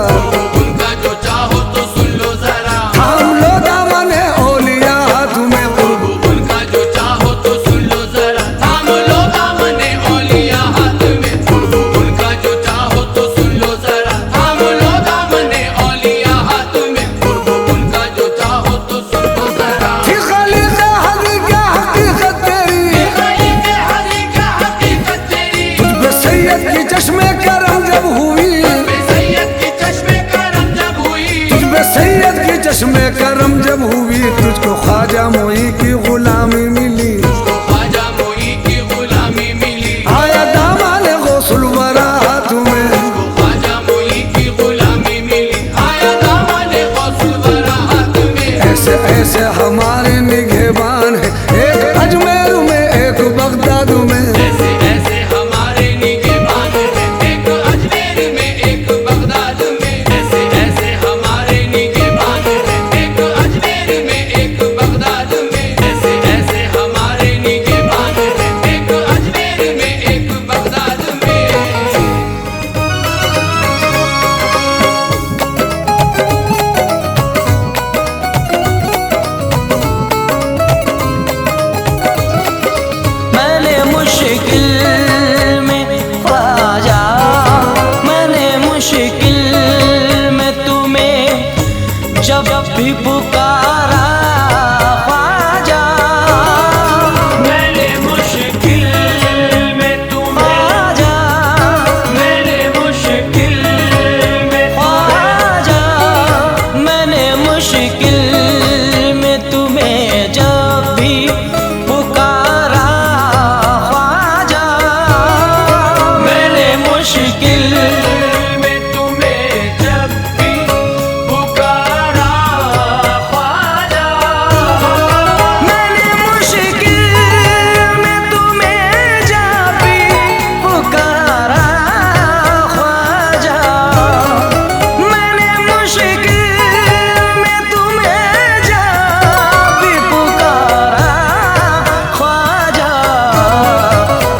उनका जो चाहो तो सुन लो जरा, हम लो दामने औलिया हाथ में, कुर्ब उनका जो चाहो तो सुन लो जरा, थाम लो दामने औलिया हाथ में, उनका जो चाहो तो सुन लो जरा, थाम लो दामने औलिया हाथ में, उनका जो चाहो तो सुन लो जरा। कि खलीक़ हदी क्या हकीकत तेरी, गली के हरी क्या हकीकत तेरी, तुझ पे सैयद की चश्मे करम जब हुई, सैयद की चश्मे करम जब हुई, तुझ पे सैयद की चश्मे करम जब हुई, तुझको ख्वाजा मोई की गुलामी मिली, ख्वाजा मोई की गुलामी मिली, आया दामन गौसुल वरा हाथ में, ख्वाजा मोई की गुलामी मिली, आया दामन गौसुल वरा हाथ में। ऐसे ऐसे हमारे निगहबान है, एक अजमेर में एक बगदाद में, ऐसे ऐसे हमारे निगहबान हैं, एक अजमेर में एक बगदाद में, ऐसे ऐसे हमारे निगहबान हैं, एक अजमेर में एक बगदाद में, ऐसे ऐसे हमारे निगहबान हैं, एक अजमेर में एक बगदाद में। मैंने मुश्किल में ख्वाजा, मैंने मुश्किल में तुम्हें जब भी पुकारा ख्वाजा, मैंने मुश्किल में तुम्हें, ख्वाजा, मैंने मुश्किल में ख्वाजा, मैंने मुश्किल में तुम्हें जब भी पुकारा ख्वाजा, मैंने मुश्किल में तुम्हें जब भी पुकारा ख्वाजा, मैंने मुश्किल में तुम्हें जब भी पुकारा ख्वाजा, मैंने मुश्किल में तुम्हें जब भी पुकारा ख्वाजा,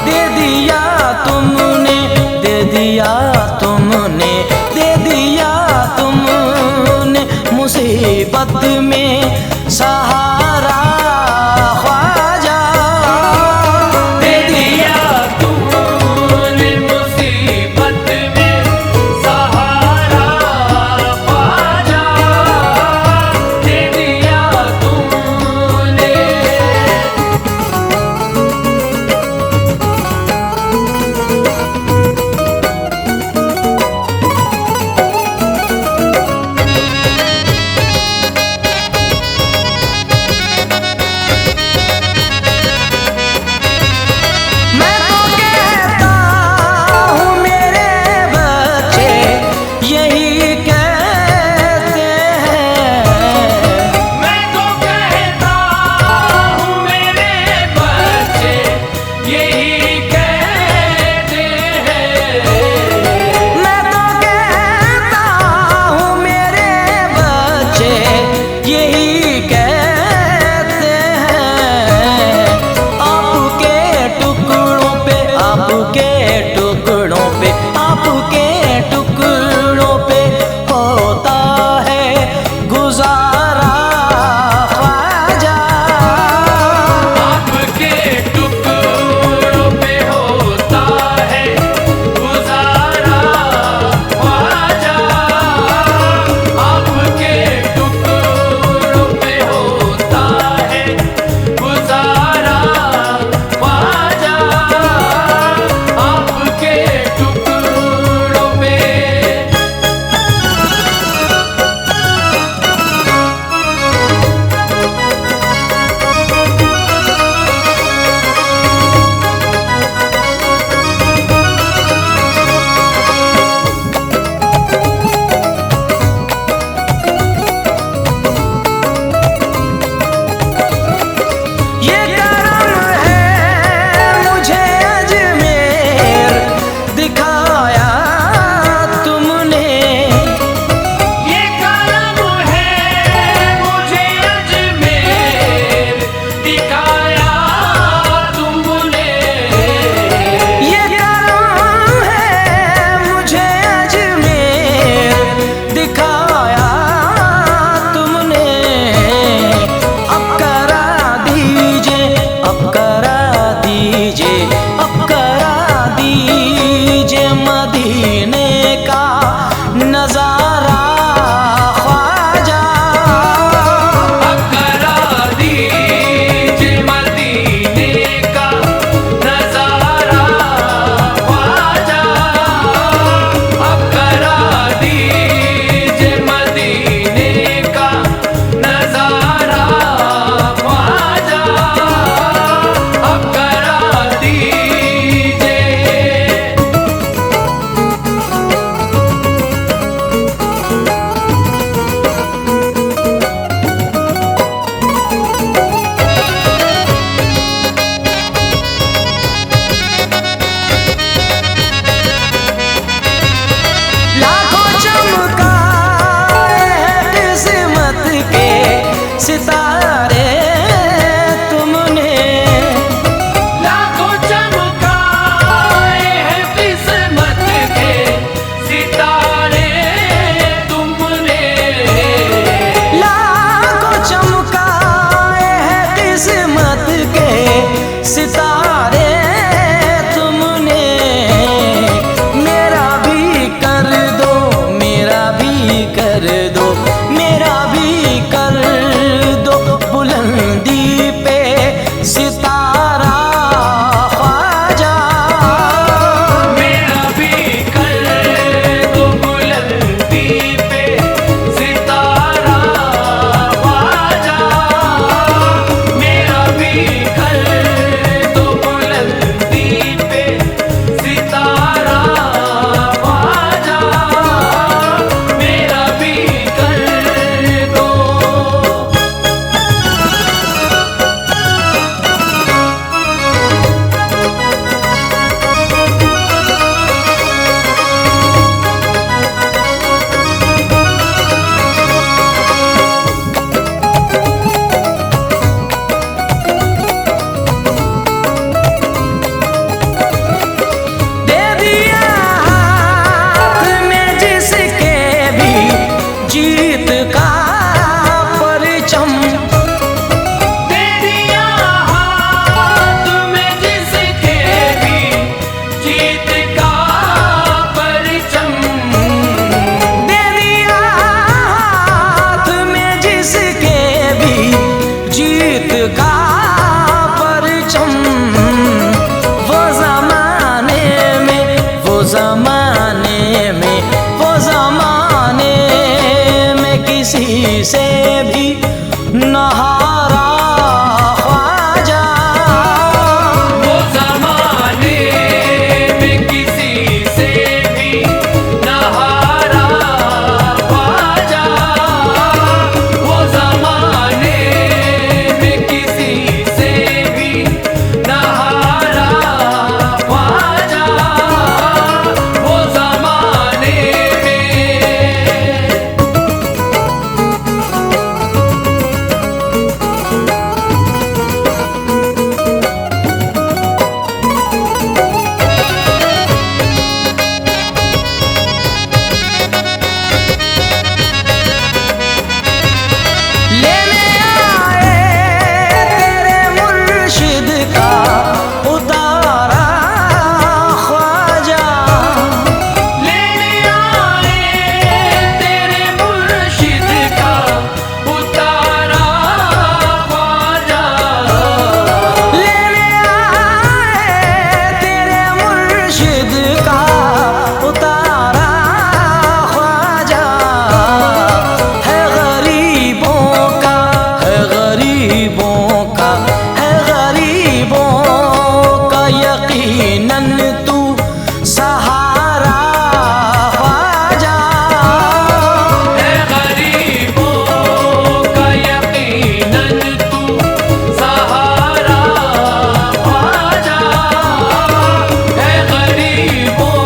दे दिया तुमने, दे दिया तुमने, दे दिया तुमने मुसीबत में सहारा ख्वाजा, दे दिया तुमने मुसीबत में सहारा ख्वाजा, दे दिया तुमने। से भी नहारा ख्वाजा। वो ज़माने में किसी से भी नहारा ख्वाजा। वो ज़माने में किसी से भी नहारा ख्वाजा। वो ज़माने में लेने आए तेरे मुर्शिद का उतारा ख्वाजा। लेने आए तेरे मुर्शिद का उतारा ख्वाजा। लेने आए तेरे मुर्शिद का उतारा ख्वाजा। है गरीबों का, है गरीबों का, है गरीबों का यकीनन तू सहारा ख्वाजा। है गरीबों का यकीनन तू सहारा ख्वाजा। है गरीबों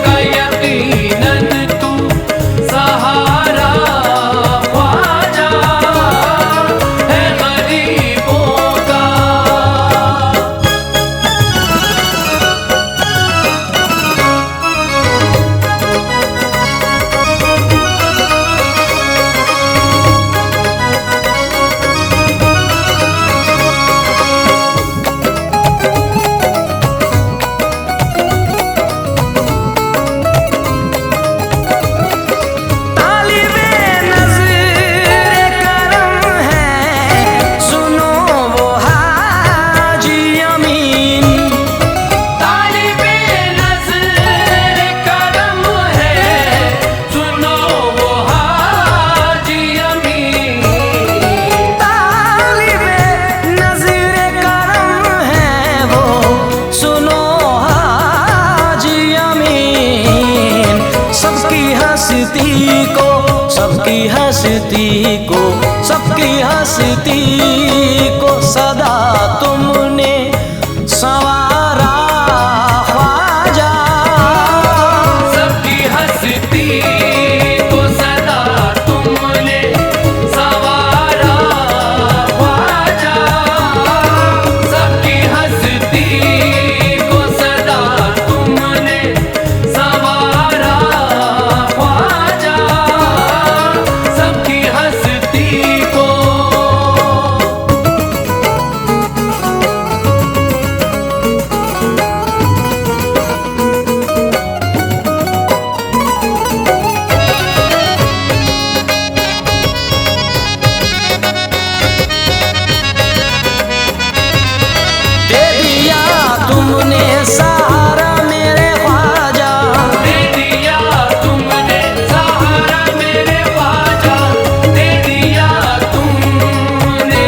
का यकीनन तू सहारा ख्वाजा। है गरीबों का। तालिबे नज़र करम है, सुनो वो हाजी अमीन। तालिबे नज़र करम है, सुनो वो हाजी अमीन। तालिबे नज़र करम है वो, सुनो हाजी अमीन। सबकी हस्ती को, सबकी हस्ती को, सबकी हस्ती को सदा तुमने संवारा ख्वाजा। सबकी हस्ती को सदा तुमने संवारा ख्वाजा। सबकी हस्ती को सदा तुमने संवारा ख्वाजा। सबकी हस्ती को। दे दिया तुमने सहारा मेरे ख्वाजा। दे दिया तुमने सहारा मेरे ख्वाजा। दे दिया तुमने।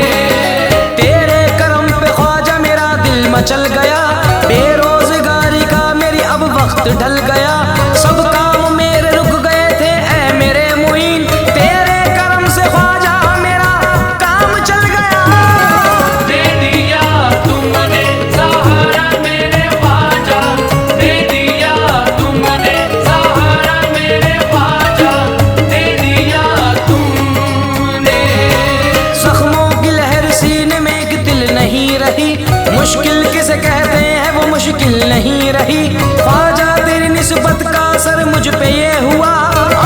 तेरे करम पे ख्वाजा मेरा दिल मचल गया। बेरोजगारी का मेरी अब वक्त ढल गया। सब काम मेरे रुक गए थे ऐ मेरे मुईन। तेरे करम से ख्वाजा मेरा काम चल गया। दे दिया तुमने सहारा मेरे ख्वाजा। दे दिया तुमने सहारा मेरे ख्वाजा। दे दिया तुमने। जख्मों की लहर सीने में एक दिल नहीं रही। मुश्किल किसे कहते हैं वो मुश्किल नहीं रही। ख्वाजा तेरी निस्बत का असर मुझ पे ये हुआ।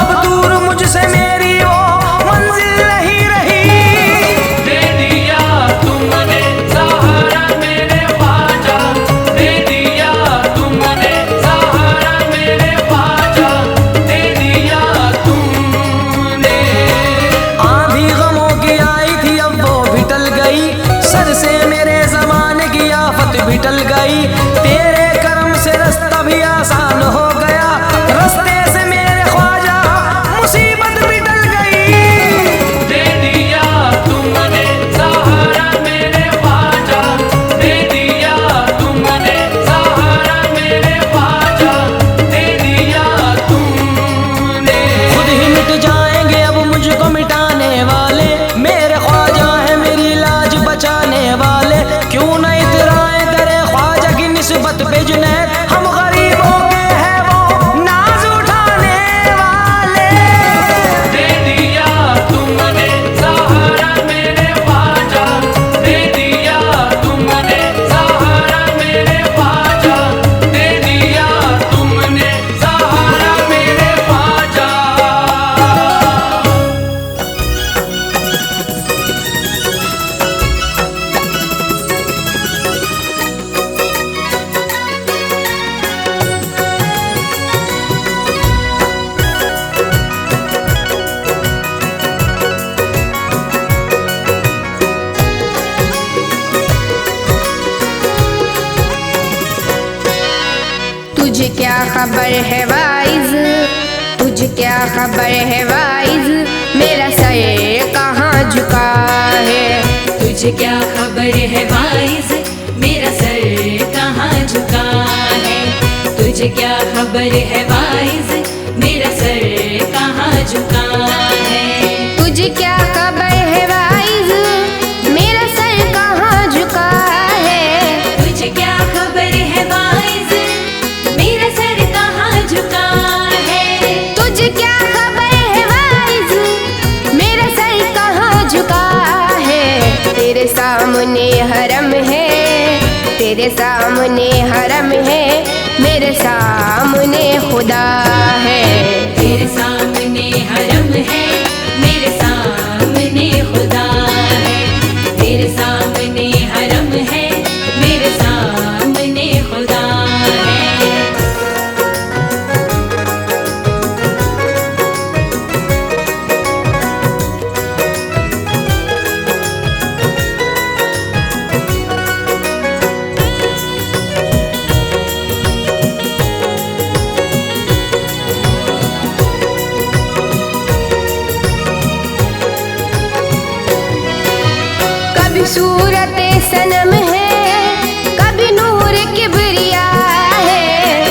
अब दूर मुझसे मेरी वो मंजिल नहीं रही। दे दिया तुमने सहारा मेरे ख्वाजा। दे दिया तुमने सहारा मेरे ख्वाजा। दे दिया तुमने। आंधी गमों की आई थी अब वो भी टल गई। सर से मेरे जमाने की आफत भी टल गई। तेरे करम से रास्ता भी आसान हो गया। रास्ते से खबर है वाइज, तुझे क्या खबर है वाइज, मेरा सर कहाँ झुका है। तुझे क्या खबर है वाइज, मेरा सर कहाँ झुका है। तुझे क्या खबर है वाइज, मेरा सर कहाँ झुका है। तुझे क्या खबर है वाइज, मेरा सर कहाँ झुका है। तुझे क्या खबर है वाइज, मेरा सर कहाँ झुका है। तुझे क्या खबर है वाइज, मेरा सर कहाँ झुका है। तेरे सामने हरम है, तेरे सामने हरम है, मेरे सामने खुदा है। तेरे सामने हरम है, मेरे सामने खुदा है। तेरे सामने हरम है, मेरे सामने खुदा है। कभी सूरत सनम है, कभी नूर किबरिया है।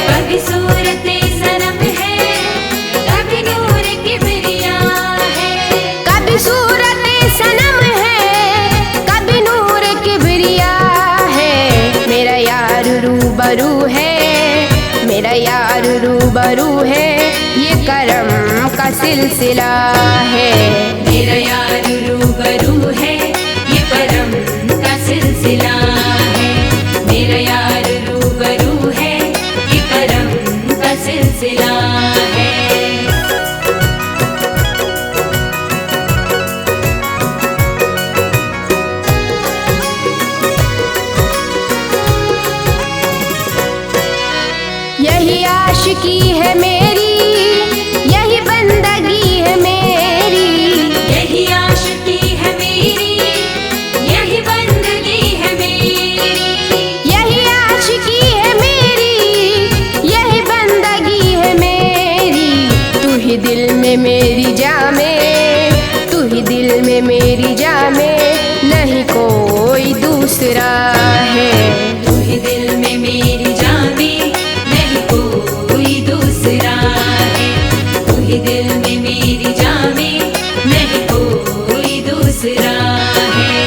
कभी सूरत सनम है, कभी नूर किबरिया है। कभी सूरत सनम है, कभी नूर किबरिया है। मेरा यार रूबरू है, मेरा यार रूबरू है, ये करम का सिलसिला है। मेरा यार रूबरू है, ये करम का सिलसिला है। मेरा यार रूबरू है, ये करम का सिलसिला है। यही आशिकी है मेरी, यही बंदगी है मेरी। यही आशिकी है मेरी, यही बंदगी है मेरी। यही आशिकी है मेरी, यही बंदगी है मेरी। तू ही दिल में मेरी जामे, तू ही दिल में मेरी जामे, नहीं कोई दूसरा है। तू ही दिल में मेरी जाने, नहीं कोई दूसरा है। तू ही दिल में मेरी जाने, नहीं कोई दूसरा है।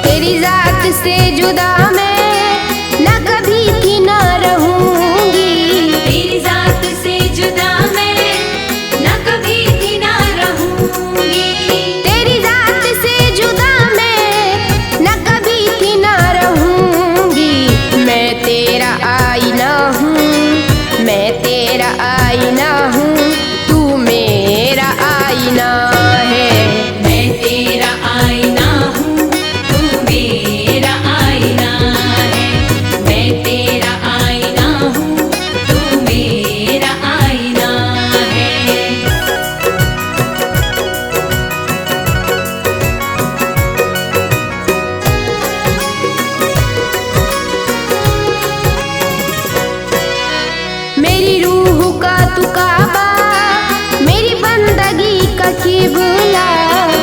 तेरी जात से जुदा मैं न कभी थी ना रहूंगी। तेरी जात से जुदा मैं न कभी थी ना रहूंगी। तेरी जात से जुदा मैं न कभी थी ना रहूंगी। मैं तेरा आईना हूँ, मैं तेरा आईना हूँ, तू मेरा आईना है। मैं तेरा आईना हूँ, तू मेरा आईना है। मैं तेरा आईना हूँ, तू मेरा आईना है। मेरी रूह का तू काबा, मेरी बंदगी का किबला।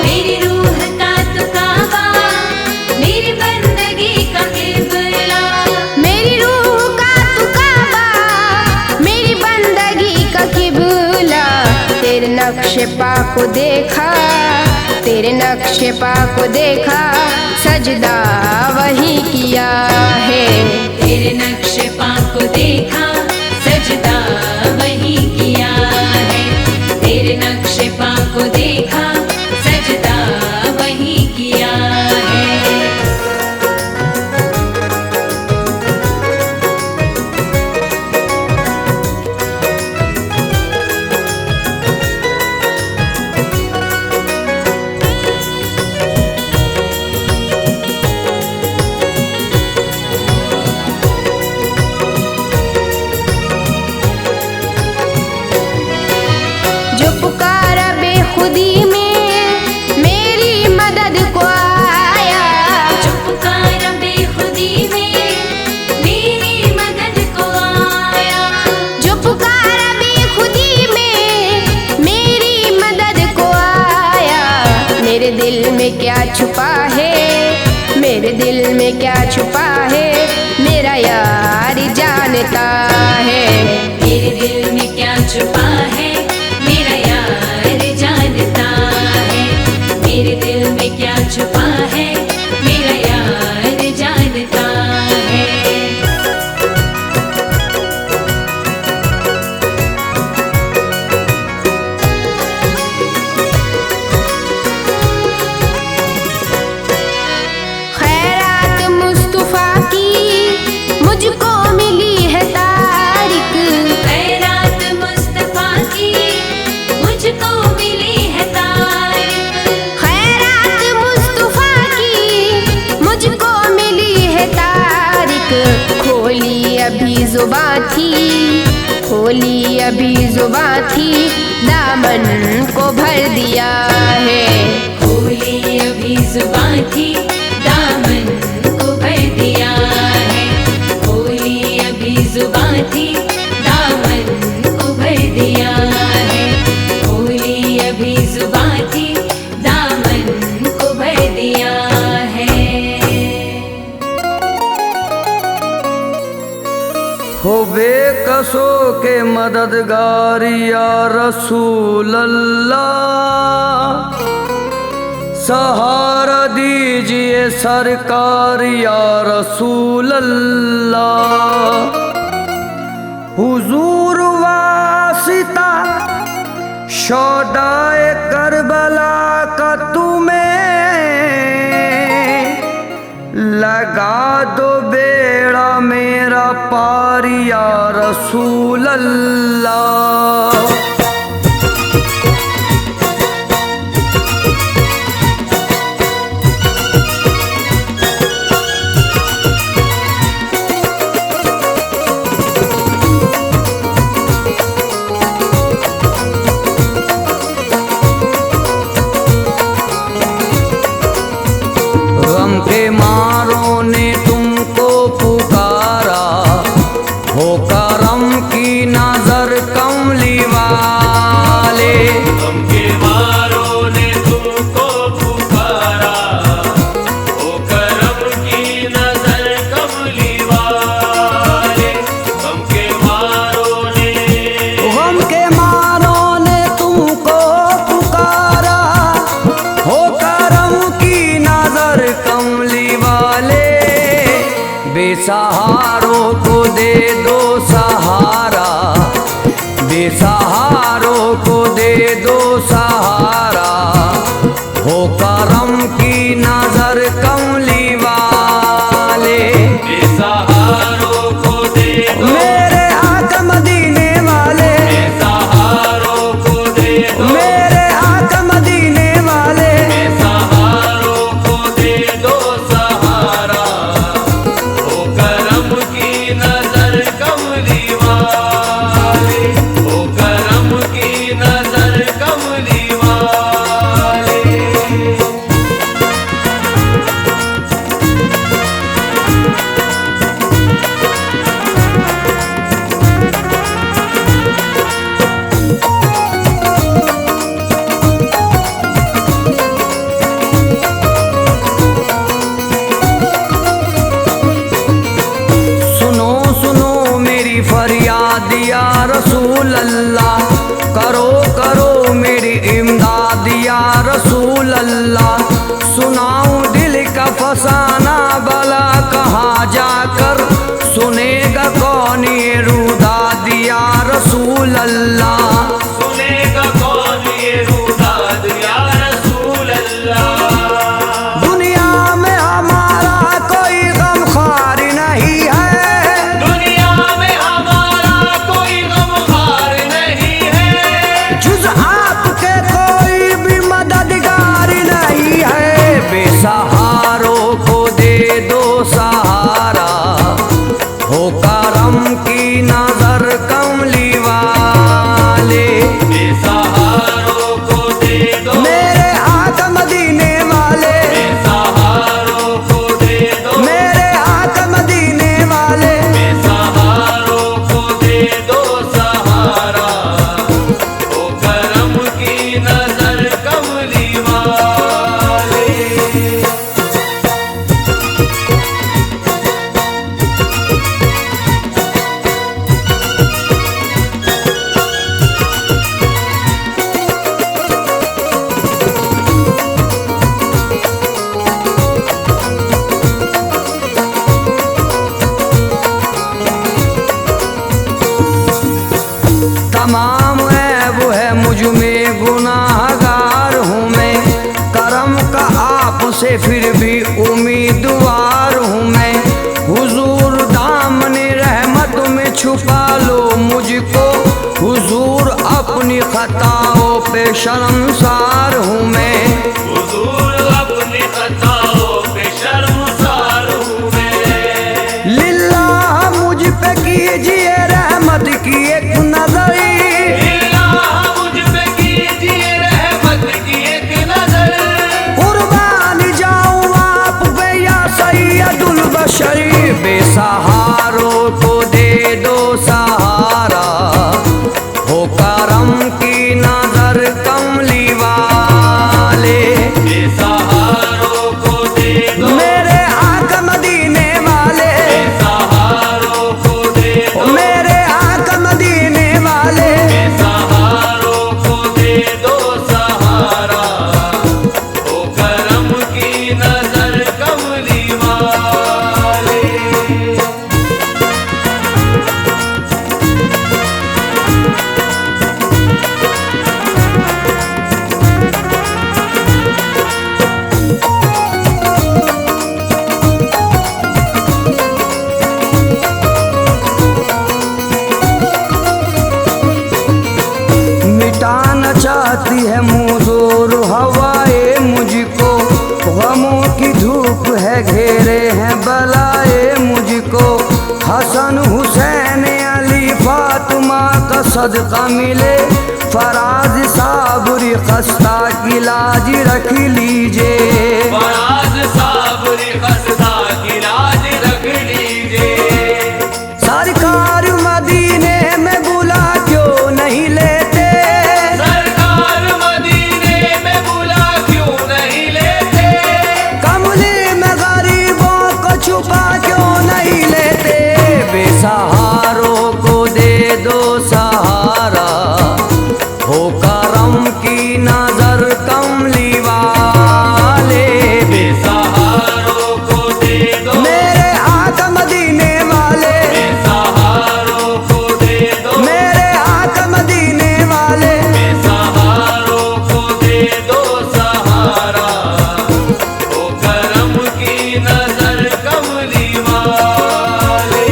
मेरी रूह का तू काबा, मेरी बंदगी का किबला। मेरी रूह का तू काबा, मेरी बंदगी का किबला। तेरे नक्शे पा को देखा, तेरे नक्शे पा को देखा, सजदा वही किया है। तेरे नक्शे पा को देखा, सजदा वही किया है। तेरे नक्शे पा को देखा, सजदा वही किया है। छुपा है, मेरे दिल में क्या छुपा है, मेरा यार जानता है। मेरे दिल में क्या छुपा है, मेरा यार जानता है। मेरे दिल में क्या छुपा है, मेरा यार जानता है। खैरात मुस्तफा की मुझको मिली है तारीख, खैरात मुस्तफा की मुझको मिली है तारीख। खैरात मुस्तफा की मुझको मिली है तारीख। खोली अभी जुबां थी, खोली अभी जुबां थी, दामन को भर दिया है। खोली अभी जुबां थी, दामन को भर दिया है। खोली अभी जुबां थी, दामन को भर दिया है। खोली अभी जुबां थी, दामन को भर दिया है। हो बेकसों के मददगार या रसूल अल्लाह, सहारा दीजिए सरकार या रसूल अल्लाह। हुजूर वासिता शोदाए करबला का तुम्हें, लगा दो बेड़ा मेरा पार या रसूल अल्लाह। गम के मारों ने तुमको पुकारा, हो करम की नजर कमली वाले। गम के मारों ने तुमको पुकारा, ओ करम की नजर कमली वाले। गम के मारों ने गम के मारों ने तुमको पुकारा, हो करम की नजर कमली वाले। बेसहारों को दे दो सहारा, बेसहारों को दे दो सहारा, हो करम की नजर कमली वाले। बेसहारों को दे दो, मेरे आका मदीने वाले, बेसहारों को दे दो, मेरे आका मदीने वाले। बेसहारों को दे दो सहारा, ओ करम की नजर कमली वाले। ओ करम की नजर कमली वाले। सुनो सुनो मेरी फरियाद या रसूल अल्लाह, करो करो मेरी इमदाद या रसूल अल्लाह। सुनाऊं दिल का फसाना भला कहाँ जाकर, सुनेगा कौन ये रुदाद या रसूल अल्लाह। सुनेगा कौन ये रुदाद या रसूल अल्लाह। दुनिया में हमारा कोई गमख्वार नहीं है, दुनिया में हमारा कोई गमख्वार नहीं है। जुज आपके कोई भी मददगार नहीं है। बेसहारों को दे दो सहारा, हो करम की नजर कमली वाले। बेसहारों को दे दो, मेरे आका मदीने वाले, बेसहारों को दे दो, मेरे आका मदीने वाले। बेसहारों को दे दो सहारा, ओ करम की नजर कमली वाले। घेरे हैं बलाए मुझको, हसन हुसैन अली फातिमा का सदका मिले, फराज साबरी खस्ता की लाज रख लीजिए। फराज साबरी खस्ता की लाज रख लीजिए। सरकार मदीने में बुला क्यों नहीं लेते, सरकार मदीने में बुला क्यों नहीं लेते, कमले में गरीबों को छुपा क्यों नहीं लेते, बेसहारों को दे दो सहारा, हो करम की नजर कमली वाले, बेसहारों को दे दो, मेरे आका मदीने वाले, बेसहारों को दे दो, मेरे आका मदीने वाले, बेसहारों को दे दो सहारा, ओ करम की नजर कमली वाले।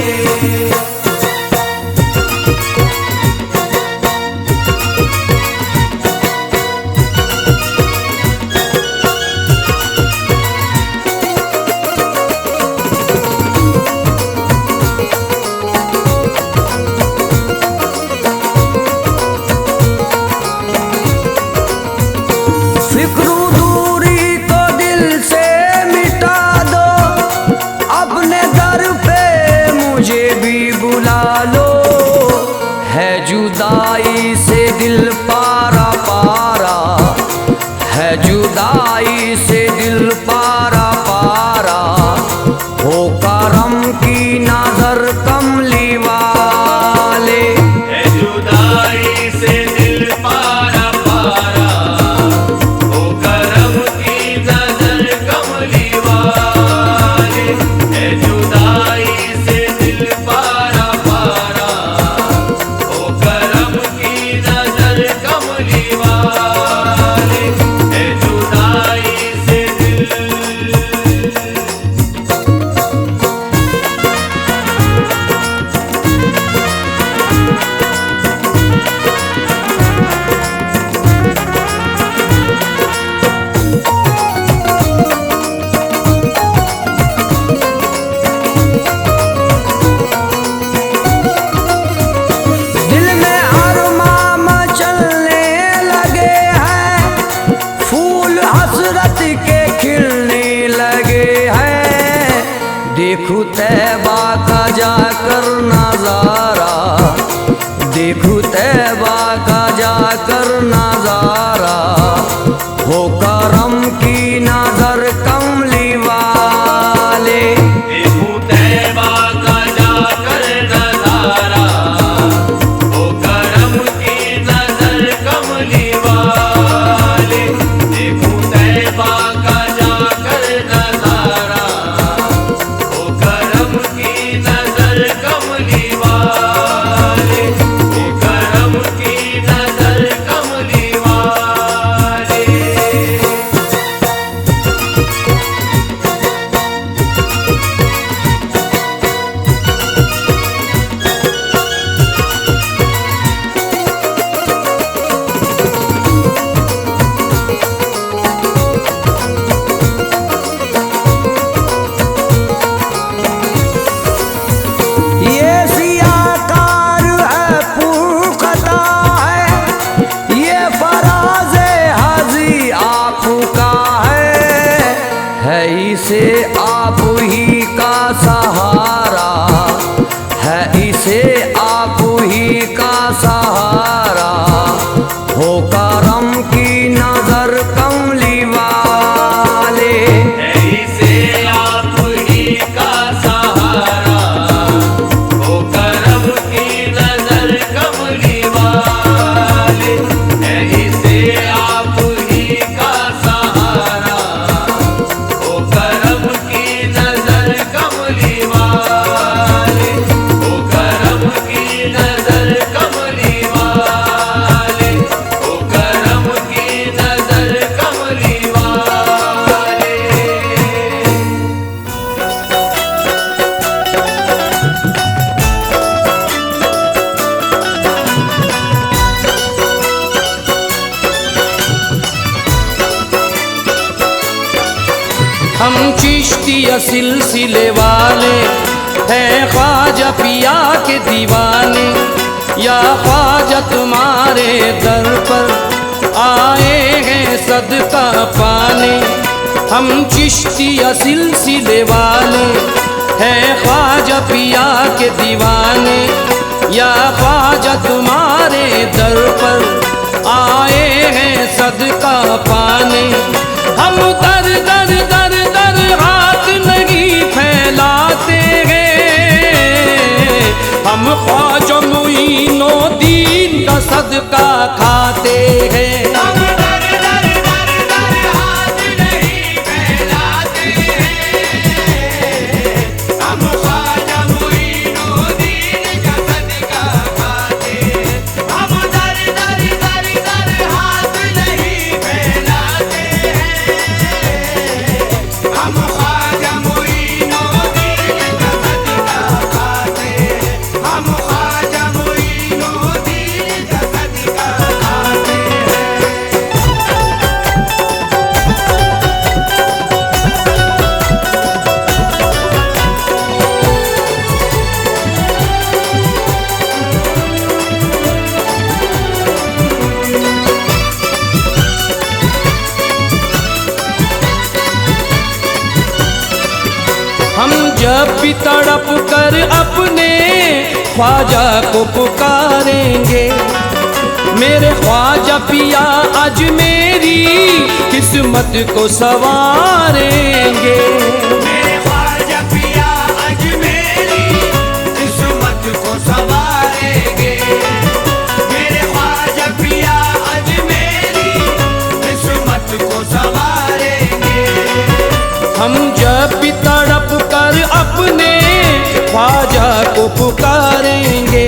फिक्रू दूरी को दिल से मिटा दो, अपने दर पे मुझे भी बुला लो, है जुदाई से दिल पारा पारा, है जुदाई से दिल पारा पारा, हो करम की नजर कमली वाले, है जुदाई से दिल पारा पारा, ओ करम की नजर कमली वाले, है जुदाई से दिल पारा पारा, ओ करम की नजर कमली वाले, है जुदाई से दिल। दिल में अरमां मचलने लगे हैं, फूल हसरत के खिलने लगे हैं, देखूं तैबा का जाकर नजारा, देखूं तैबा का जाकर नजारा, हो करम की नजर कमली वाले, देखूं तैबा का जाकर नजारा, ओ करम की नजर कमली वाले, देखूं तैबा का जाकर नजारा, ओ करम की नजर कमली वाले, ओ करम की नजर कमली वाले। ये सियाकार है पुरखता है, ये फराज हाजी आपका है इसे आप ही का सहारा, है इसे आप ही का सहारा, हो करम की नजर कमली वाले, ऐसे आप ही का सहारा, ओ करम की नजर कमली वाले, ऐसे आप ही का सहारा, ओ करम की नजर कमली सिलसिले वाले हैं ख्वाजा पिया के दीवाने, या ख्वाजा तुम्हारे दर पर आए हैं सदका पाने। हम चिश्तिया सिलसिले वाले हैं ख्वाजा पिया के दीवाने, या ख्वाजा तुम्हारे दर पर आए हैं सदका पाने। हम दर दर दर दर हाथ नहीं फैलाते हैं, हम ख्वाजा मोइनुद्दीन का सदका खाते हैं। हम जब भी तड़प कर अपने ख्वाजा को पुकारेंगे, मेरे ख्वाजा पिया आज मेरी किस्मत को संवारेंगे। मेरे ख्वाजा पिया आज मेरी किस्मत को संवारेंगे। मेरे ख्वाजा पिया आज मेरी किस्मत को संवारेंगे। हम जब भी तड़प कर अपने ख्वाजा को पुकारेंगे,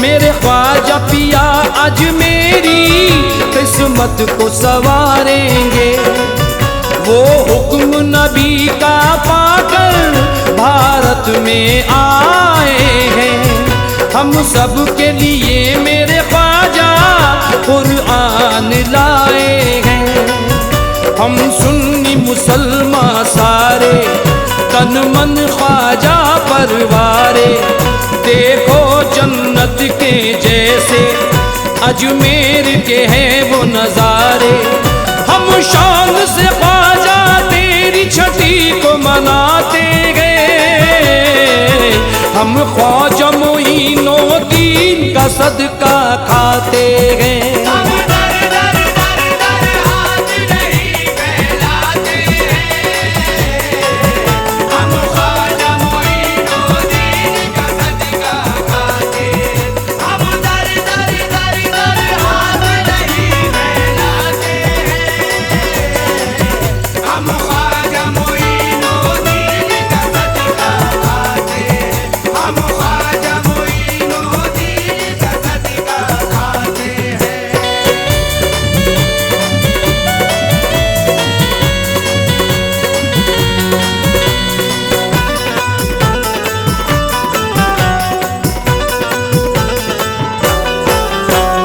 मेरे ख्वाजा पिया आज मेरी किस्मत को संवारेंगे। वो हुक्म नबी का पाकर भारत में आए हैं, हम सब के लिए मेरे ख्वाजा कुरान लाए हैं। हम सुन्नी मुसलमान सारे तन मन ख्वाजा परवारे, देखो जन्नत के जैसे अजमेर के हैं वो नज़ारे। हम शान से ख्वाजा तेरी छठी को मनाते गए, हम ख्वाजा मोइनुद्दीन का सदका खाते गए।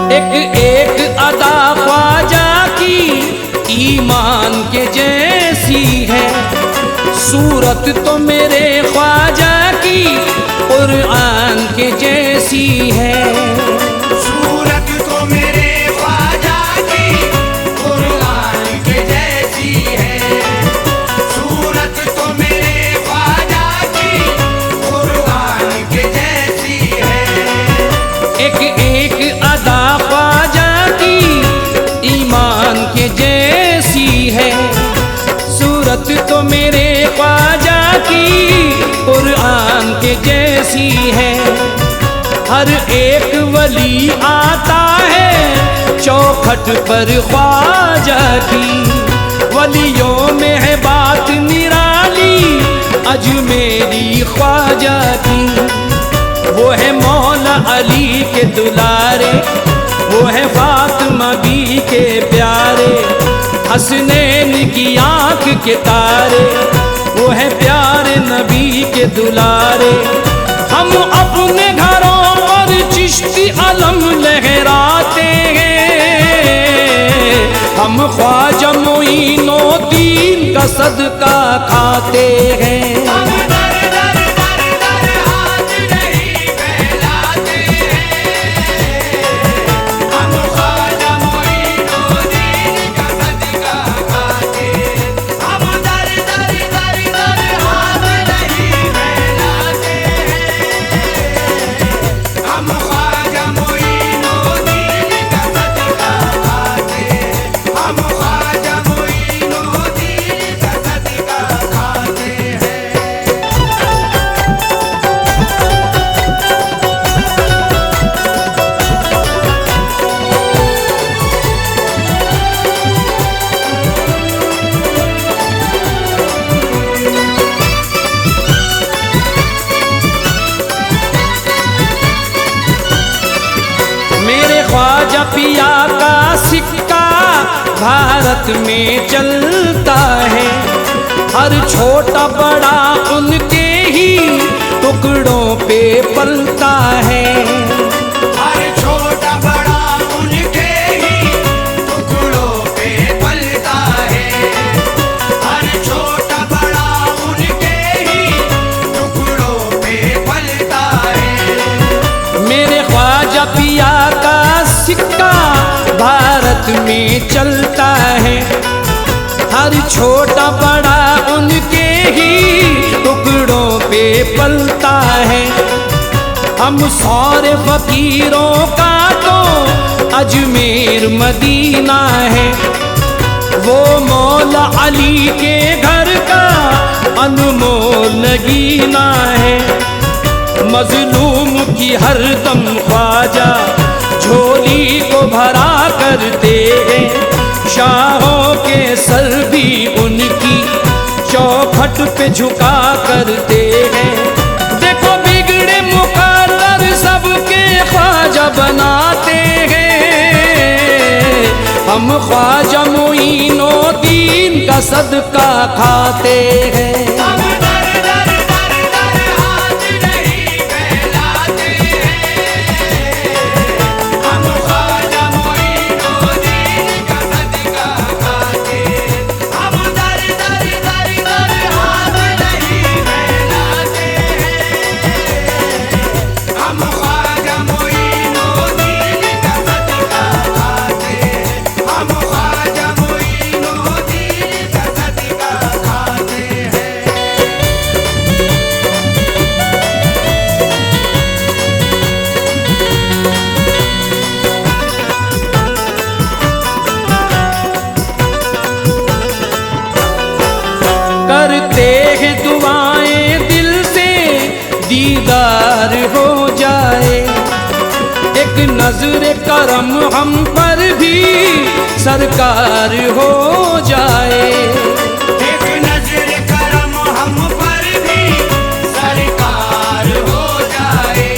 एक एक अदा ख्वाजा की ईमान के जैसी है, सूरत तो मेरे ख्वाजा की कुरान के जैसी है। सूरत तो मेरे ख्वाजा की कुरान के जैसी है। सूरत तो मेरे ख्वाजा की कुरान के जैसी है। एक एक अदा ख्वाजा की ईमान के जैसी है, सूरत तो मेरे ख्वाजा की कुरान के जैसी है। हर एक वली आता है चौखट पर ख्वाजा की, वलियों में है बात निराली अजमेरी ख्वाजा की। वो है मौला अली के दुलारे, वो है फातिमा बी के प्यारे, हसनैन की आंख के तारे, वो है प्यारे नबी के दुलारे। हम अपने घरों पर चिश्ती अलम लहराते हैं, हम ख्वाजा मोइनुद्दीन का सदका खाते हैं। हम दर दर दर दर हाथ नहीं फैलाते हैं, हम ख्वाजा मोइनुद्दीन का सदका खाते हैं। हम दर दर दर दर हाथ नहीं फैलाते हैं, हम ख्वाजा मोइनुद्दीन का सदका खाते हैं, हम ख्वाजा मोइनुद्दीन का सदका खाते हैं। मेरे ख्वाजा पिया का सिक्का भारत में चलता है, हर छोटा बड़ा उनके ही टुकड़ों पे पलता है। हर छोटा बड़ा उनके ही टुकड़ों पे पलता है, हर छोटा बड़ा उनके ही टुकड़ों पे पलता है। मेरे ख्वाजा पिया का सिक्का भारत में चलता है, हर छोटा बड़ा उनके ही टुकड़ों पे पलता है। हम सारे फकीरों का तो अजमेर मदीना है, वो मौला अली के घर का अनमोल नगीना है। मजलूम की हरदम ख्वाजा झोली को भरा करते हैं, शाहों के सर भी उनकी चौखट पे झुका करते हैं। देखो बिगड़े मुकर्रर सबके ख्वाजा बनाते हैं, हम ख्वाजा मोइनुद्दीन का सदका खाते हैं। हम दर दर दर दर हाथ नहीं फैलाते हैं, हम ख्वाजा मोइनुद्दीन का सदका खाते हैं। हम दर दर दर दर हाथ नहीं फैलाते हैं, हम ख्वाजा मोइनुद्दीन का सदका खाते हैं, हम ख्वाजा मोइनुद्दीन का सदका खाते हैं। करते हैं दुआएं दिल से दीदार हो जाए, एक नजर करम हम पर भी सरकार हो जाए। एक नजर करम हम पर भी सरकार हो जाए,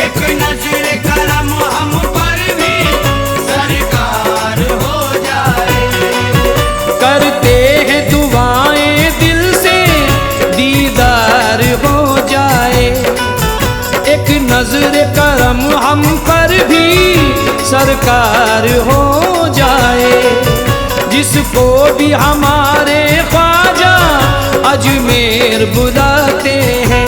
एक नजर करम हम पर भी सरकार हो जाए। करते हैं दुआएं दिल से दीदार हो जाए, एक नजर करम हम पर भी सरकार हो जाए। जिसको भी हमारे ख्वाजा अजमेर बुलाते हैं,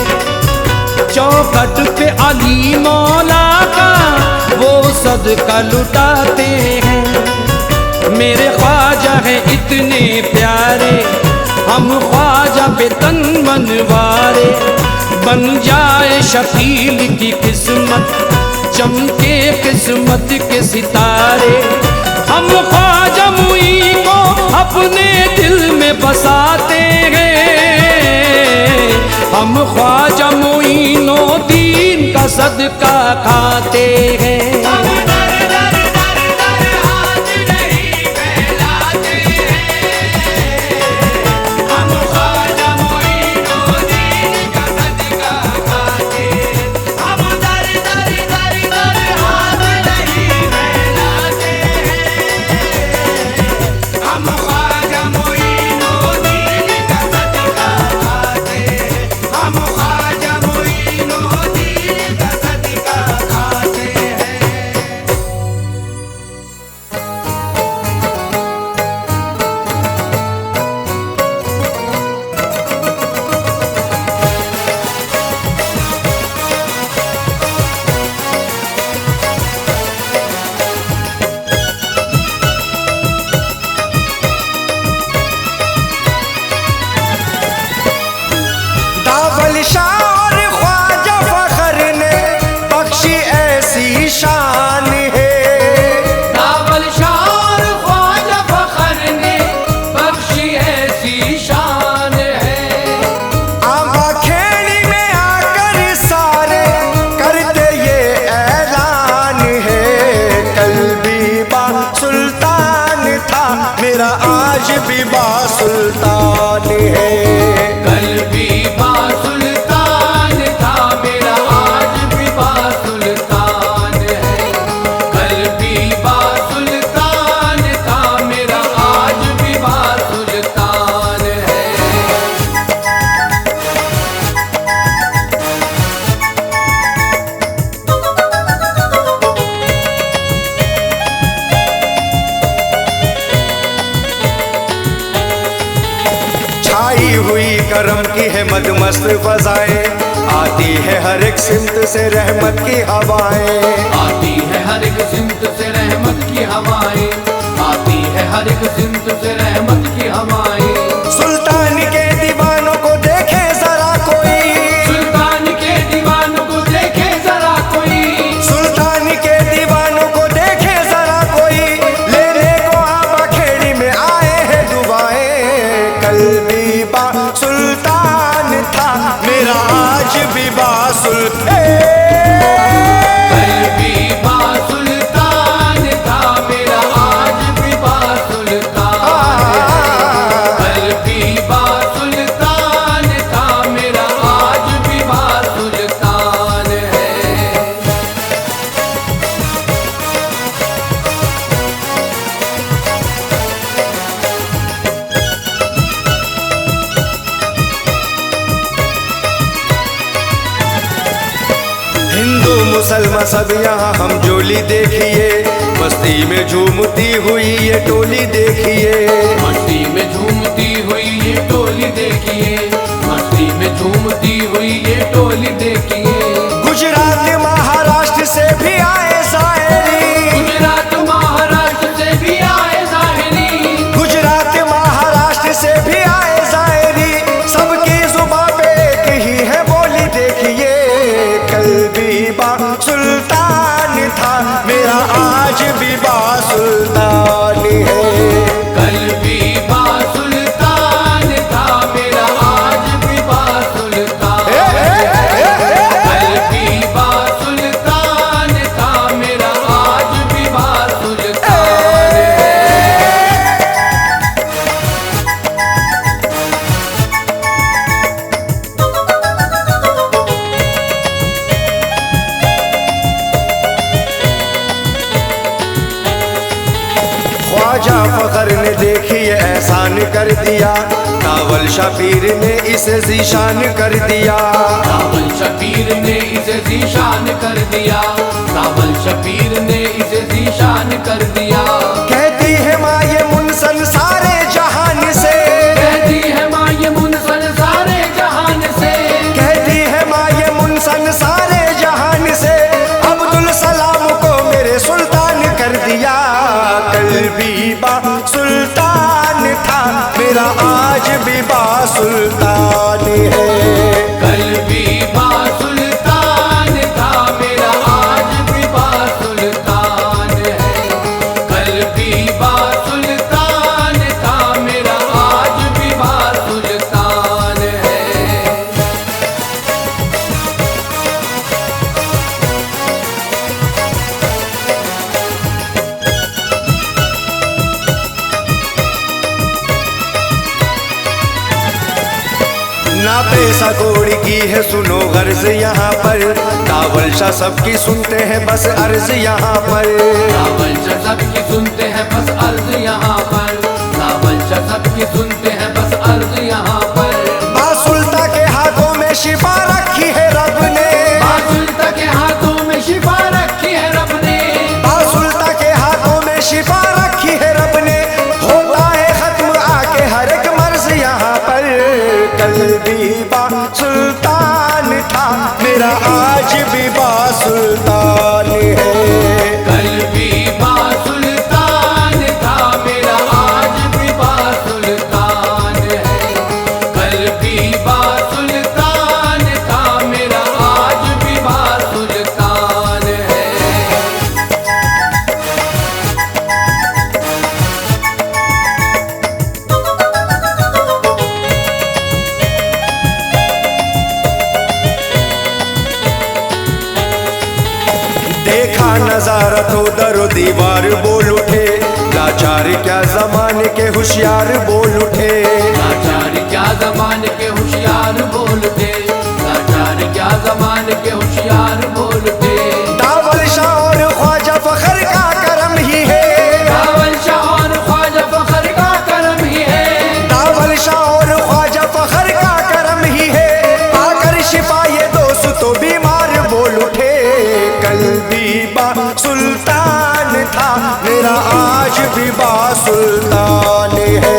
चौखट पे अली मौला का वो सदका लुटाते हैं। मेरे ख्वाजा हैं इतने प्यारे, हम ख्वाजा पे तन मनवारे। बन जाए शकील की किस्मत, चमके किस्मत के सितारे। हम ख्वाजा मुई को अपने दिल में बसाते हैं, हम ख्वाजा मोइनुद्दीन का सदका खाते हैं। हम दर दर दर दर हाथ नहीं फैलाते हैं, हम ख्वाजा मोइनुद्दीन का सदका खाते हैं। हम दर दर दर दर हाथ नहीं फैलाते हैं, हम ख्वाजा मोइनुद्दीन का सदका खाते हैं, हम ख्वाजा मोइनुद्दीन का सदका खाते हैं। सुल्तान है। कल भी बासुल्तान था मेरा आज भी बासुल्तान है। कल भी बासुल्तान था मेरा आज भी बासुल्तान है। छाई हुई करम की है मदमस्त फजाएं, आती है हर एक सिमत से रहमत की हवाएं। आती है हर एक सिमत से रहमत की हवाएं, आती है हर एक सिमत से रहमत की हवाएं। सुल्तान के दीवानों को देखे जरा कोई, सुल्तान के दीवानों को देखे जरा कोई, सुल्तान के दीवानों को देखे जरा कोई, लेने को आबा खेड़ी में आए हैं दुआएं। कल भी बा सुल्तान था मेरा आज भी बासुल्तान। कल भी बासुल्तान था मेरा आज भी बासुल्तान है। कल भी बासुल्तान था मेरा आज भी बासुल्तान है। हिंदू मुसलमान सब यहाँ हम जोली देखिए, मस्ती में झूमती हुई ये टोली देखिए। मस्ती में झूमती हुई ये टोली देखिए, मस्ती में झूमती हुई ये टोली देखिए। गुजरात महाराष्ट्र से भी आए शायरी, गुजरात महाराष्ट्र से भी आए ज़ाहिरी, गुजरात महाराष्ट्र से भी आए शायरी, सबकी जुबां पे एक ही है बोली देखिए। कल भी बा सुल्तान था मेरा आज भी बासुल्तान है। कल भी बासुल्तान था मेरा आज भी बासुल्तान है। कल भी बासुल्तान था मेरा आज भी बासुल्तान है। ख्वाजा फखर ने देखिए एहसान कर दिया, कावल शबीर ने इसे जीशान कर दिया। कावल शबीर ने इसे जीशान कर दिया, कावल शबीर ने इसे जीशान कर दिया। कहती है माँ ये मुनसन सारे जहान से, कहती है माँ ये मुनसन सारे जहान से, कहती है माँ ये मुनसन सारे जहान से, अब्दुल सलाम को मेरे सुल्तान कर दिया। कल भी बा सुल्तान था मेरा आज भी बासुल्तान है। कल भी बासुल्तान था मेरा आज भी बासुल्तान है। कल भी बासुल्तान था मेरा आज भी बासुल्तान है। ना पैसा कौड़ी की है सुनो गर्ज यहाँ पर, कावल शाह सबकी सुनते हैं बस अर्ज यहाँ पर। कावल शाह सबकी सुनते हैं बस अर्ज यहाँ पर, कावल शाह सबकी सुनते हैं बस अर्ज यहाँ पर। बासुल्तान के हाथों में शिफा रखी है रब ने, बासुल्तान के हाथों में शिफा रखी है रब ने, बासुल्तान के हाथों में शिफा रखी है रब ने, होता है खत्म आके हर एक मर्ज यहाँ पर। कल भी बासुल्तान था मेरा आज भी बासुल्तान है। कल भी बासुल्तान था मेरा आज भी बासुल्तान है। कल भी बासुल्तान था मेरा आज भी बासुल्तान है। देखा नजारा तो दरो दीवार बोल उठे, लाचार क्या जमाने के होशियार बोल उठे, लाचार क्या जमाने के होशियार बोल उठे, लाचार क्या जमाने के होशियार बोल उठे। दावल शाह और ख्वाजा फखर का करम ही है, दावल शाह और ख्वाजा फखर का करम ही है, दावल शाह और ख्वाजा फखर का करम ही है। आकर शिफा ये दोस्त तो बीमार बोल उठे, कल भी बा सुल्तान था मेरा आज भी बा सुल्तान है।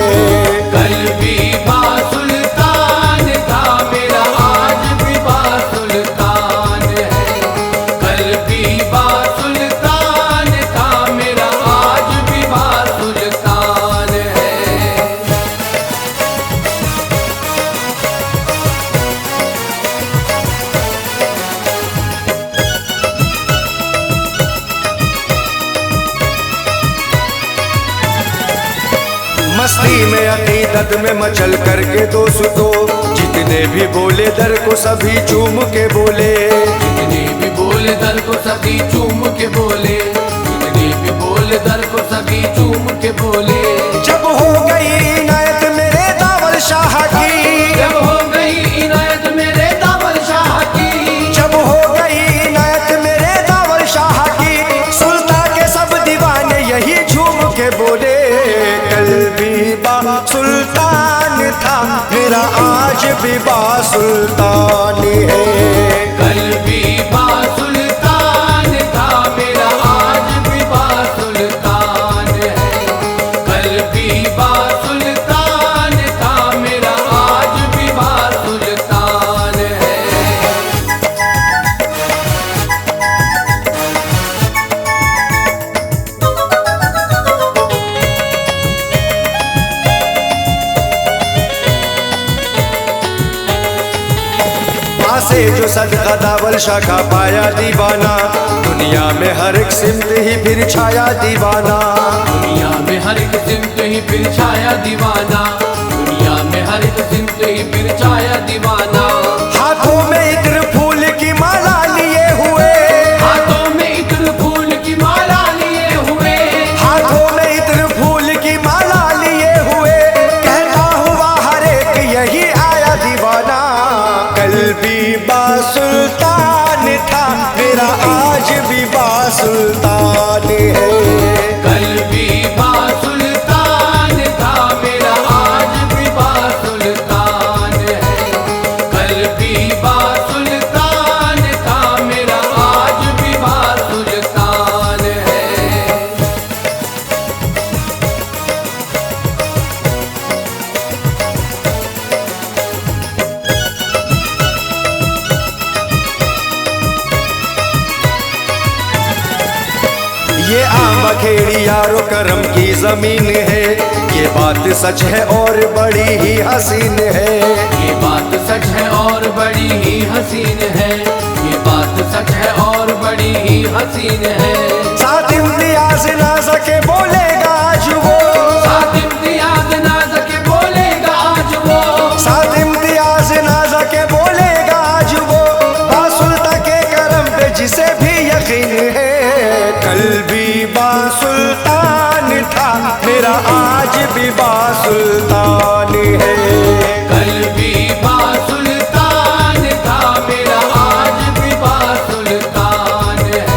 कल भी बा सुल्तान था मेरा आज भी बा सुल्तान है, कल भी बा सुल्तान था मेरा आज भी बा सुल्तान है। मस्ती में अकीदत में मचल करके दोस्तों, जितने भी बोले दर को सभी चूम के बोले, जितने भी बोले दर को सभी चूम के बोले, जितने भी बोले दर को सभी चूम के बोले। जब हो गई इनायत मेरे दावल शाह की, जब हो गई इनायत मेरे दावल शाह की, जब हो गई इनायत मेरे दावल शाह की, सुल्तान के सब दीवाने यही झूम के बोले, कल भी बा सुल्तान था मेरा आज भी बा सुल्तान है। कल भी बा सुल्तान था मेरा आज भी बा सुल्तान है, कल भी बा सुल्तान था मेरा आज भी बा सुल्तान है। से जो सदका दावल शाह का पाया दीवाना, दुनिया में हर एक सिमत ही फिर छाया दीवाना, दुनिया में हर एक सिमत ही फिर छाया दीवाना, दुनिया में हर एक सिमत ही फिर छाया दीवाना। हाथों में इत्र फूल की माला लिए हुए, हाथों में इत्र फूल की माला लिए हुए, हाथों में इत्र फूल की माला लिए हुए, कहता हुआ हर एक यही आया दीवाना, कल भी बा सुल्तान था मेरा आज भी बा सुल्तान है। कल भी बा सुल्तान था मेरा आज भी बा सुल्तान है, कल भी बा सुल्तान था मेरा आज भी बा सुल्तान है। ये आम खेड़ी यारो करम की जमीन है, ये बात सच है और बड़ी ही हसीन है, ये बात सच है और बड़ी ही हसीन है, ये बात सच है और बड़ी ही हसीन है। साथ इम्तियाज ना सके बोलेगा आज वो, साथ इम्तियाज ना सके बोलेगा आज वो, साथ इम्तियाज ना सके बोलेगा आज वो, बा सुल्तान के करम पे जिसे भी यकीन है, कल भी बा सुल्तान था मेरा आज भी बा सुल्तान है। कल भी बा सुल्तान था मेरा आज भी बा सुल्तान है,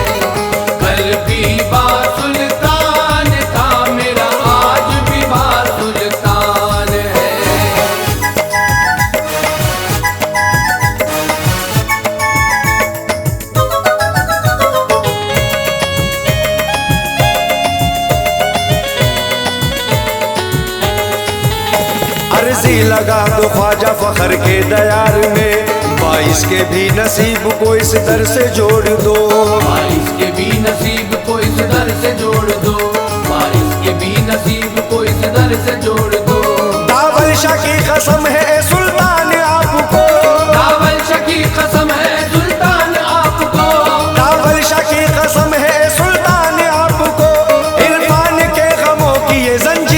कल भी बा सुल्तान था मेरा आज भी बा सुल्तान है। अर्जी लगा दो ख्वाजा फखर के दयार में, 22 के भी नसीब को इस दर से जोड़ दो, 22 के भी नसीब को इस दर से जोड़ दो, 22 के भी नसीब को इस दर से जोड़ दो। दावल शाह की कसम है ए सुल्तान आपको, दावल शाह की कसम है सुल्तान आपको, दावल शाह की कसम है ए सुल्तान आपको, इरफान के गमों की ये जंजीर